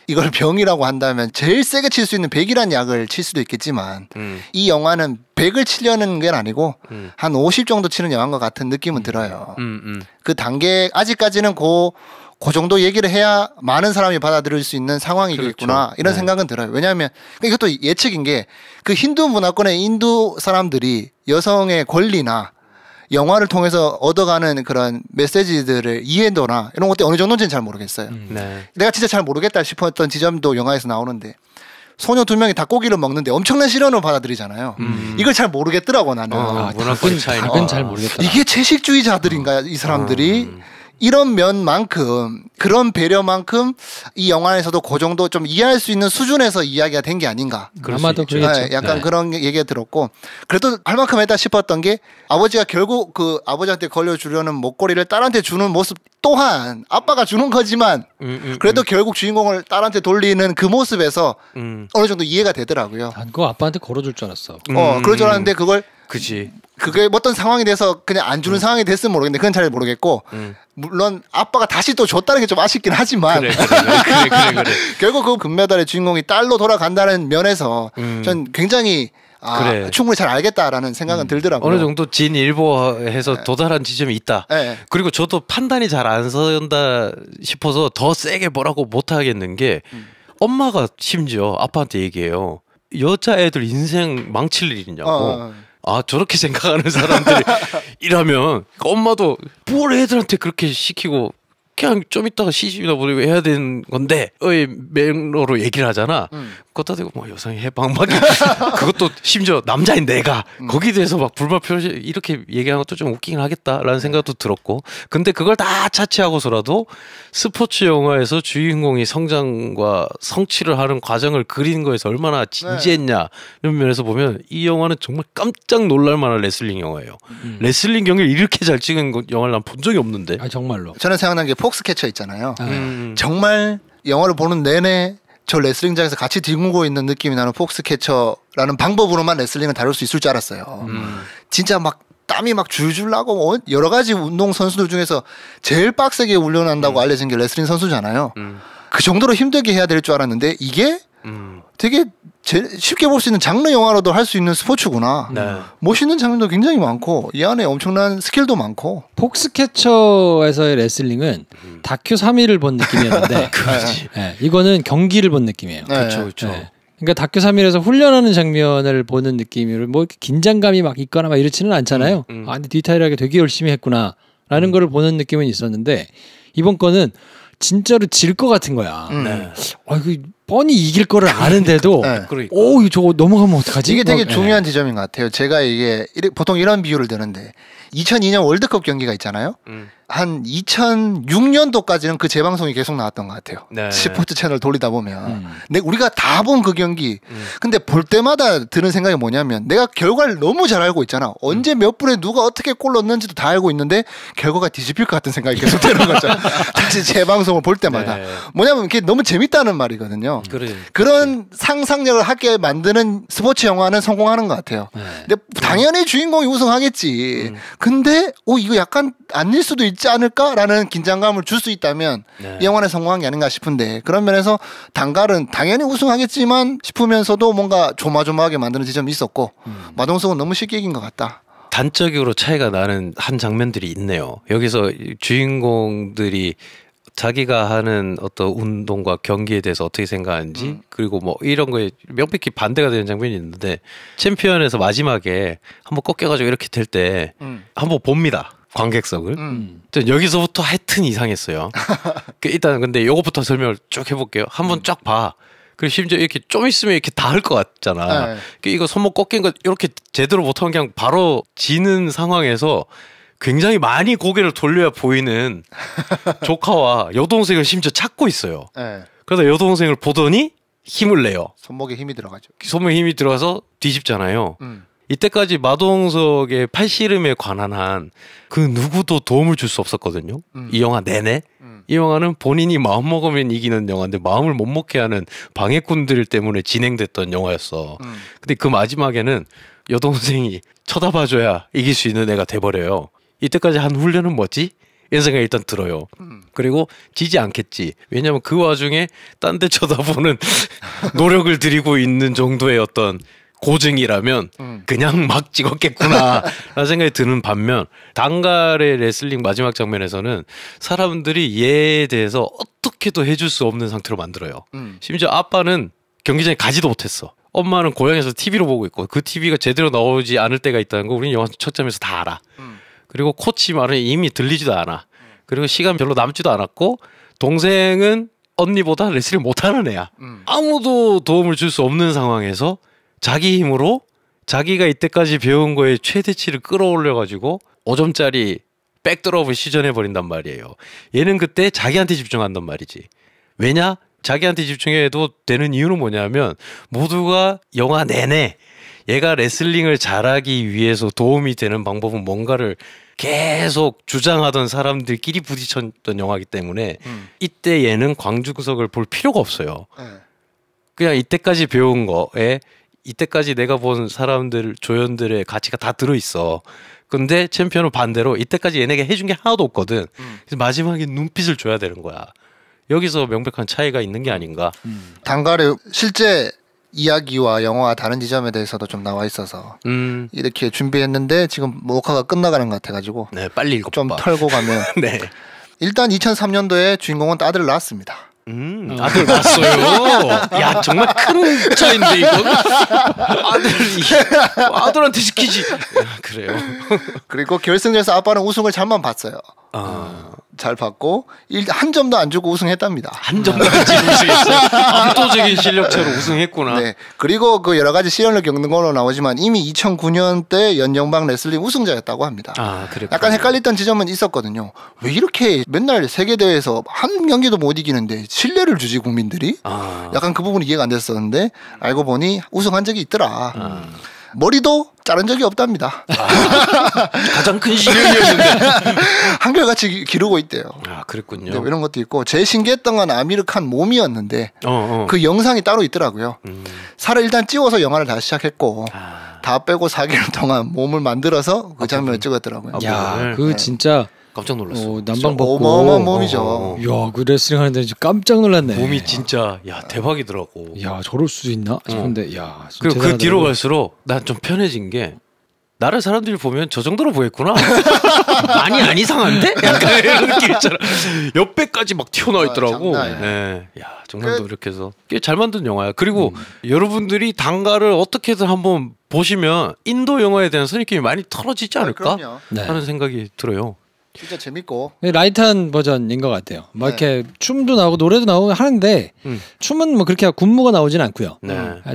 이걸 병이라고 한다면 제일 세게 칠 수 있는 100이라는 약을 칠 수도 있겠지만 이 영화는 100을 치려는 게 아니고 한 50 정도 치는 영화인 것 같은 느낌은 들어요. 그 단계 아직까지는 그 정도 얘기를 해야 많은 사람이 받아들일 수 있는 상황이겠구나. 그렇죠. 이런 네. 생각은 들어요. 왜냐하면 이것도 예측인 게 그 힌두 문화권의 인도 사람들이 여성의 권리나 영화를 통해서 얻어가는 그런 메시지들을 이해도나 이런 것들이 어느 정도인지는 잘 모르겠어요. 네. 내가 진짜 잘 모르겠다 싶었던 지점도 영화에서 나오는데 소녀 2명이 닭고기를 먹는데 엄청난 시련을 받아들이잖아요. 이걸 잘 모르겠더라고 나는. 문화권 차이는. 닭은 잘 모르겠다. 이게 채식주의자들인가 이 사람들이 이런 면만큼 그런 배려만큼 이 영화에서도 그 정도 좀 이해할 수 있는 수준에서 이야기가 된 게 아닌가. 아마도 그러겠죠. 네, 약간 네. 그런 얘기가 들었고 그래도 할 만큼 했다 싶었던 게 아버지가 결국 그 아버지한테 걸려주려는 목걸이를 딸한테 주는 모습 또한 아빠가 주는 거지만 그래도 결국 주인공을 딸한테 돌리는 그 모습에서 어느 정도 이해가 되더라고요. 난 그거 아빠한테 걸어줄 줄 알았어. 그럴 줄 알았는데 그지. 그게 어떤 상황이 돼서 그냥 안 주는 상황이 됐으면 모르겠는데 그건 잘 모르겠고 물론 아빠가 다시 또 줬다는 게 좀 아쉽긴 하지만 그래. 결국 그 금메달의 주인공이 딸로 돌아간다는 면에서 전 굉장히 그래. 충분히 잘 알겠다라는 생각은 들더라고요. 어느 정도 진일보해서 도달한 지점이 있다. 네. 그리고 저도 판단이 잘 안 선다 싶어서 더 세게 뭐라고 못 하겠는 게 엄마가 심지어 아빠한테 얘기해요. 여자애들 인생 망칠 일 있냐고. 아 저렇게 생각하는 사람들이라면 엄마도 뭘 애들한테 그렇게 시키고 그냥 좀 이따가 시집이나 보내고 해야 되는 건데 의 맥로로 얘기를 하잖아. 걷다 대고 뭐 여성의 해방 막 그것도 심지어 남자인 내가 거기에 대해서 막 불만 표시 이렇게 얘기하는 것도 좀 웃기긴 하겠다라는 생각도 들었고 근데 그걸 다 차치하고서라도 스포츠 영화에서 주인공이 성장과 성취를 하는 과정을 그리는 거에서 얼마나 진지했냐 이런 면에서 보면 이 영화는 정말 깜짝 놀랄 만한 레슬링 영화예요. 레슬링 경기를 이렇게 잘 찍은 영화를 난 본 적이 없는데. 아 정말로. 저는 생각난 게 폭스캐쳐 있잖아요. 정말 영화를 보는 내내 저 레슬링장에서 같이 뒹굴고 있는 느낌이 나는 폭스캐쳐라는 방법으로만 레슬링을 다룰 수 있을 줄 알았어요. 진짜 막 땀이 막 줄줄 나고 여러 가지 운동 선수들 중에서 제일 빡세게 훈련한다고 알려진 게 레슬링 선수잖아요. 그 정도로 힘들게 해야 될 줄 알았는데 이게 되게 쉽게 볼 수 있는 장르 영화로도 할 수 있는 스포츠구나. 네. 멋있는 장면도 굉장히 많고 이 안에 엄청난 스킬도 많고. 폭스캐쳐에서의 레슬링은 다큐 3일을 본 느낌이었는데 네, 이거는 경기를 본 느낌이에요. 네. 그렇죠. 네. 그러니까 다큐 3일에서 훈련하는 장면을 보는 느낌으로 뭐 이렇게 긴장감이 막 있거나 막 이렇지는 않잖아요. 아 근데 디테일하게 되게 열심히 했구나라는 거를 보는 느낌은 있었는데 이번 거는 진짜로 질 것 같은 거야. 네. 이거 뻔히 이길 거를 아는데도 네. 그러니까. 오 저거 넘어가면 어떡하지? 이게 되게 막, 중요한 지점인 것 같아요. 제가 이게 보통 이런 비유를 드는데 2002년 월드컵 경기가 있잖아요. 한 2006년도까지는 그 재방송이 계속 나왔던 것 같아요. 네. 스포츠 채널 돌리다 보면 우리가 다 본 그 경기. 근데 볼 때마다 드는 생각이 뭐냐면 내가 결과를 너무 잘 알고 있잖아. 언제 몇 분에 누가 어떻게 골 넣는지도 다 알고 있는데 결과가 뒤집힐 것 같은 생각이 계속 드는 거죠. 다시 재방송을 볼 때마다. 네. 뭐냐면 그게 너무 재밌다는 말이거든요. 그래. 그런 상상력을 하게 만드는 스포츠 영화는 성공하는 것 같아요. 근데 당연히 주인공이 우승하겠지. 근데 이거 약간 아닐 수도 있지 않을까라는 긴장감을 줄 수 있다면 이 영화는 성공한 게 아닌가 싶은데 그런 면에서 단갈은 당연히 우승하겠지만 싶으면서도 뭔가 조마조마하게 만드는 지점이 있었고 마동석은 너무 쉽게 이긴 것 같다. 단적으로 차이가 나는 한 장면들이 있네요. 여기서 주인공들이 자기가 하는 어떤 운동과 경기에 대해서 어떻게 생각하는지 그리고 뭐 이런 거에 명백히 반대가 되는 장면이 있는데 챔피언에서 마지막에 한번 꺾여가지고 이렇게 될 때 한번 봅니다. 관객석을. 여기서부터 하여튼 이상했어요. 일단 근데 요것부터 설명을 쭉 해볼게요. 한번 쫙 봐. 그리고 심지어 이렇게 좀 있으면 이렇게 닿을 것 같잖아. 이거 손목 꺾인 거 이렇게 제대로 못하면 그냥 바로 지는 상황에서 굉장히 많이 고개를 돌려야 보이는 조카와 여동생을 심지어 찾고 있어요. 그래서 여동생을 보더니 힘을 내요. 손목에 힘이 들어가죠. 손목에 힘이 들어가서 뒤집잖아요. 이때까지 마동석의 팔씨름에 관한 한 그 누구도 도움을 줄 수 없었거든요. 이 영화 내내. 이 영화는 본인이 마음먹으면 이기는 영화인데 마음을 못 먹게 하는 방해꾼들 때문에 진행됐던 영화였어. 근데 그 마지막에는 여동생이 쳐다봐줘야 이길 수 있는 애가 돼버려요. 이때까지 한 훈련은 뭐지? 이런 생각이 일단 들어요. 그리고 지지 않겠지. 왜냐하면 그 와중에 딴 데 쳐다보는 노력을 들이고 있는 정도의 어떤 고증이라면 그냥 막 찍었겠구나 라는 생각이 드는 반면 단갈의 레슬링 마지막 장면에서는 사람들이 얘에 대해서 어떻게도 해줄 수 없는 상태로 만들어요. 심지어 아빠는 경기장에 가지도 못했어. 엄마는 고향에서 TV로 보고 있고 그 TV가 제대로 나오지 않을 때가 있다는 거 우리는 영화 첫 점에서 다 알아. 그리고 코치 말은 이미 들리지도 않아. 그리고 시간 별로 남지도 않았고 동생은 언니보다 레슬링 못하는 애야. 아무도 도움을 줄 수 없는 상황에서 자기 힘으로 자기가 이때까지 배운 거에 최대치를 끌어올려가지고 5점짜리 백드롭을 시전해버린단 말이에요. 얘는 그때 자기한테 집중한단 말이지. 왜냐? 자기한테 집중해도 되는 이유는 뭐냐면 모두가 영화 내내 얘가 레슬링을 잘하기 위해서 도움이 되는 방법은 뭔가를 계속 주장하던 사람들끼리 부딪혔던 영화이기 때문에 이때 얘는 광주구석을 볼 필요가 없어요. 그냥 이때까지 배운 거에 이때까지 내가 본 사람들 조연들의 가치가 다 들어있어. 근데 챔피언은 반대로 이때까지 얘네가 해준 게 하나도 없거든. 그래서 마지막에 눈빛을 줘야 되는 거야. 여기서 명백한 차이가 있는 게 아닌가. 단갈의 실제 이야기와 영화와 다른 지점에 대해서도 좀 나와 있어서 이렇게 준비했는데 지금 녹화가 끝나가는 것 같아가지고 네, 빨리 읽어봐. 좀 털고 가면 네. 일단 2003년도에 주인공은 아들을 낳았습니다. 아들 낳았어요. 야 정말 큰 차인데 이거 아들한테 시키지. 그래요. 그리고 결승전에서 아빠는 우승을 잘만 봤어요. 잘 봤고 한 점도 안 주고 우승했답니다. 한 점도 안 주고 우승했어요. 압도적인 실력차로 우승했구나. 네. 그리고 그 여러 가지 시련을 겪는 걸로 나오지만 이미 2009년 때 연영방 레슬링 우승자였다고 합니다. 그랬구나. 약간 헷갈렸던 지점은 있었거든요. 왜 이렇게 맨날 세계 대회에서 한 경기도 못 이기는데 신뢰를 주지 국민들이? 약간 그 부분이 이해가 안 됐었는데 알고 보니 우승한 적이 있더라. 머리도 자른 적이 없답니다. 가장 큰 실력이었는데 한결같이 기르고 있대요. 그랬군요. 네, 이런 것도 있고 제일 신기했던 건 아미르칸 몸이었는데 그 영상이 따로 있더라고요. 살을 일단 찌워서 영화를 다시 시작했고 다 빼고 4개월 동안 몸을 만들어서 그 장면을 찍었더라고요. 야, 그 진짜 깜짝 놀랐어. 남방 벗고 어마어마한 몸이죠. 야, 그 레슬링 하는데 깜짝 놀랐네. 몸이 진짜 대박이더라고. 야, 저럴 수 있나 싶은데 야. 그리고 그 뒤로 갈수록 난 좀 편해진 게 나를 사람들이 보면 저 정도로 보였구나. 많이 안 이상한데? 약간 이런 느낌 있잖아. 옆배까지 막 튀어나와 있더라고. 네. 야, 정말도 이렇게 해서 꽤 잘 만든 영화야. 그리고 여러분들이 단가를 어떻게든 한번 보시면 인도 영화에 대한 선입견이 많이 털어지지 않을까 하는 생각이 들어요. 진짜 재밌고 라이트한 버전인 것 같아요. 막 이렇게 춤도 나오고 노래도 나오고 하는데 춤은 뭐 그렇게 군무가 나오진 않고요.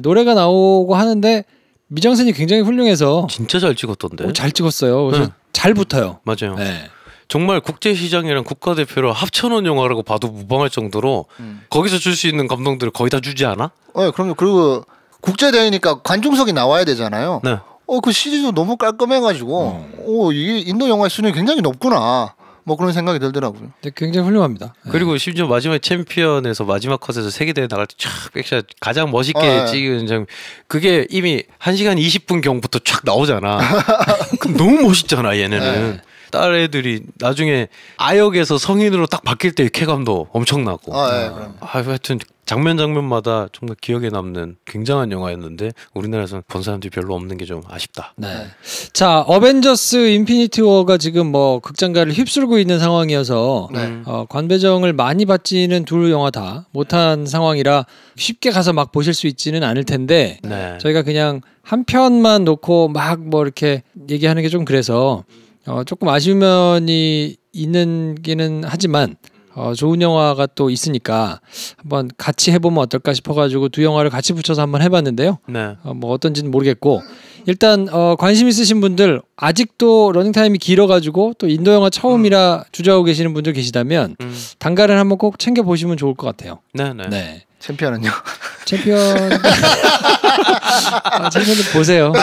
노래가 나오고 하는데 미장센이 굉장히 훌륭해서 진짜 잘 찍었던데. 잘 찍었어요. 그래서 잘 붙어요. 맞아요. 네. 정말 국제시장이랑 국가대표를 합쳐놓은 영화라고 봐도 무방할 정도로 거기서 줄 수 있는 감동들을 거의 다 주지 않아? 그럼요. 그리고 국제대회니까 관중석이 나와야 되잖아요. 네. 그 CG도 너무 깔끔해가지고, 이게 인도 영화의 수준이 굉장히 높구나. 뭐 그런 생각이 들더라고요. 네, 굉장히 훌륭합니다. 그리고 심지어 마지막에 챔피언에서 마지막 컷에서 세계대회 나갈 때 촥 백샷 가장 멋있게 찍은 장면. 그게 이미 1시간 20분 경부터 촥 나오잖아. 그럼 너무 멋있잖아, 얘네는. 딸 애들이 나중에 아역에서 성인으로 딱 바뀔 때 쾌감도 엄청나고. 네, 하여튼 장면마다 정말 기억에 남는 굉장한 영화였는데 우리나라에서는 본 사람들이 별로 없는 게 좀 아쉽다. 네. 자, 어벤져스 인피니티 워가 지금 뭐 극장가를 휩쓸고 있는 상황이어서 관배정을 많이 받지는 두 영화 다 못한 상황이라 쉽게 가서 막 보실 수 있지는 않을 텐데 저희가 그냥 한 편만 놓고 막 뭐 이렇게 얘기하는 게 좀 그래서 조금 아쉬운 면이 있는기는 하지만 좋은 영화가 또 있으니까 한번 같이 해보면 어떨까 싶어가지고 두 영화를 같이 붙여서 한번 해봤는데요. 뭐 어떤지는 모르겠고 일단 관심 있으신 분들 아직도 러닝타임이 길어가지고 또 인도 영화 처음이라 주저하고 계시는 분들 계시다면 단가를 한번 꼭 챙겨보시면 좋을 것 같아요. 네. 챔피언은요? 챔피언은 보세요.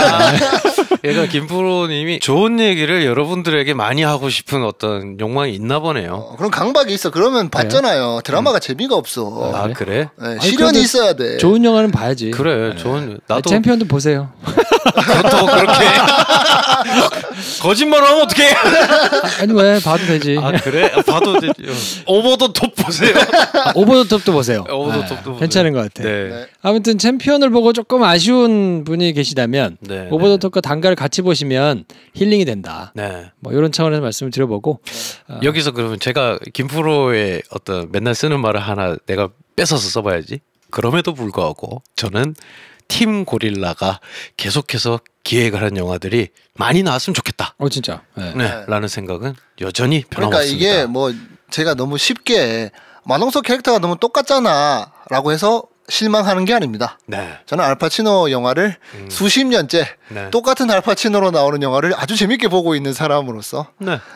얘가 김프로님이 좋은 얘기를 여러분들에게 많이 하고 싶은 어떤 욕망이 있나 보네요. 그럼 강박이 있어. 그러면 봤잖아요. 드라마가 재미가 없어. 아 그래? 네, 시련이 있어야 돼. 좋은 영화는 봐야지. 그래. 좋은 나도 챔피언도 보세요. 그렇다고 그렇게 거짓말을 하면 어떡해? 아니 왜 봐도 되지. 아 그래? 봐도 되지. 오버 더 톱 보세요. 오버 더 톱도 보세요. 오버 더 톱도 보세요. 괜찮은 것 같아. 네. 아무튼 챔피언을 보고 조금 아쉬운 분이 계시다면 오버 더 톱과 단가를 같이 보시면 힐링이 된다. 뭐 이런 차원에서 말씀을 드려보고 여기서 그러면 제가 김프로의 어떤 맨날 쓰는 말을 하나 내가 뺏어서 써봐야지. 그럼에도 불구하고 저는 팀 고릴라가 계속해서 기획을 한 영화들이 많이 나왔으면 좋겠다. 진짜. 라는 생각은 여전히 변함없습니다. 그러니까 이게 뭐 제가 너무 쉽게 마동석 캐릭터가 너무 똑같잖아 라고 해서 실망하는 게 아닙니다. 저는 알파치노 영화를 수십 년째 똑같은 알파치노로 나오는 영화를 아주 재밌게 보고 있는 사람으로서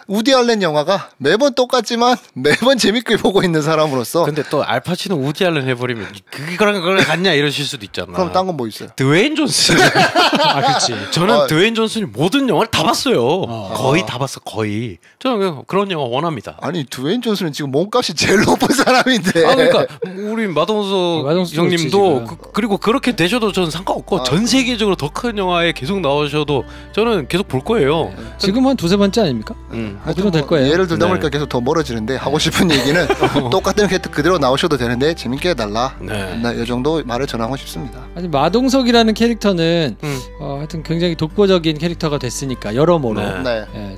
우디 알렌 영화가 매번 똑같지만 매번 재밌게 보고 있는 사람으로서 근데 또 알파치노 우디 알렌 해버리면 그거랑 같냐 이러실 수도 있잖아. 그럼 딴 건 뭐 있어요? 드웨인 존슨. 그렇지. 저는 드웨인 존슨이 모든 영화를 다 봤어요. 거의 다 봤어. 거의. 저는 그런 영화 원합니다. 아니 드웨인 존슨은 지금 몸값이 제일 높은 사람인데. 그러니까 우리 마동석 형님도 그리고 그렇게 되셔도 저는 상관없고 전 세계적으로 더 큰 영화에 계속 나오셔도 저는 계속 볼 거예요. 지금 한 두세 번째 아닙니까? 하여튼 될 거예요. 예를 들다 보니까 계속 더 멀어지는데 하고 싶은 얘기는 똑같은 캐릭터 그대로 나오셔도 되는데 재밌게 해달라. 이 정도 말을 전하고 싶습니다. 아니 마동석이라는 캐릭터는 하여튼 굉장히 독보적인 캐릭터가 됐으니까 여러모로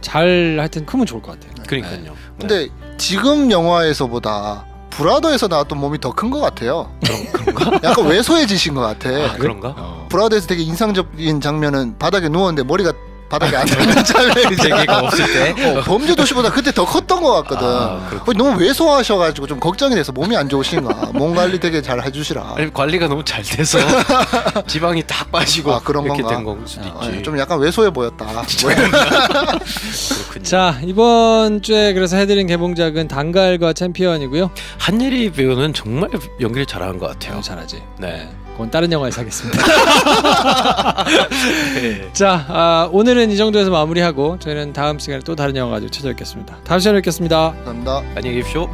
잘 하여튼 크면 좋을 것 같아요. 그러니까요. 근데 지금 영화에서보다 브라더에서 나왔던 몸이 더 큰 것 같아요. 그런가? 약간 왜소해지신 것 같아. 그런가? 브라더에서 되게 인상적인 장면은 바닥에 누웠는데 머리가 바닥에 안 닿는 장면이 대기가 없을 때 범죄도시보다 그때 더 컸던 것 같거든. 너무 왜소하셔가지고 좀 걱정이 돼서 몸이 안 좋으신가. 몸 관리 되게 잘 해주시라. 아니, 관리가 너무 잘 돼서 지방이 다 빠지고 그런 이렇게 건가? 된 걸 수도 있지. 좀 약간 왜소해 보였다. 자 이번 주에 그래서 해드린 개봉작은 단갈과 챔피언이고요. 한예리 배우는 정말 연기를 잘하는 것 같아요. 잘하지. 네. 그건 다른 영화에서 하겠습니다. 자 오늘은 이 정도에서 마무리하고 저희는 다음 시간에 또 다른 영화 가지고 찾아뵙겠습니다. 다음 시간에 뵙겠습니다. 감사합니다. 안녕히 계십시오.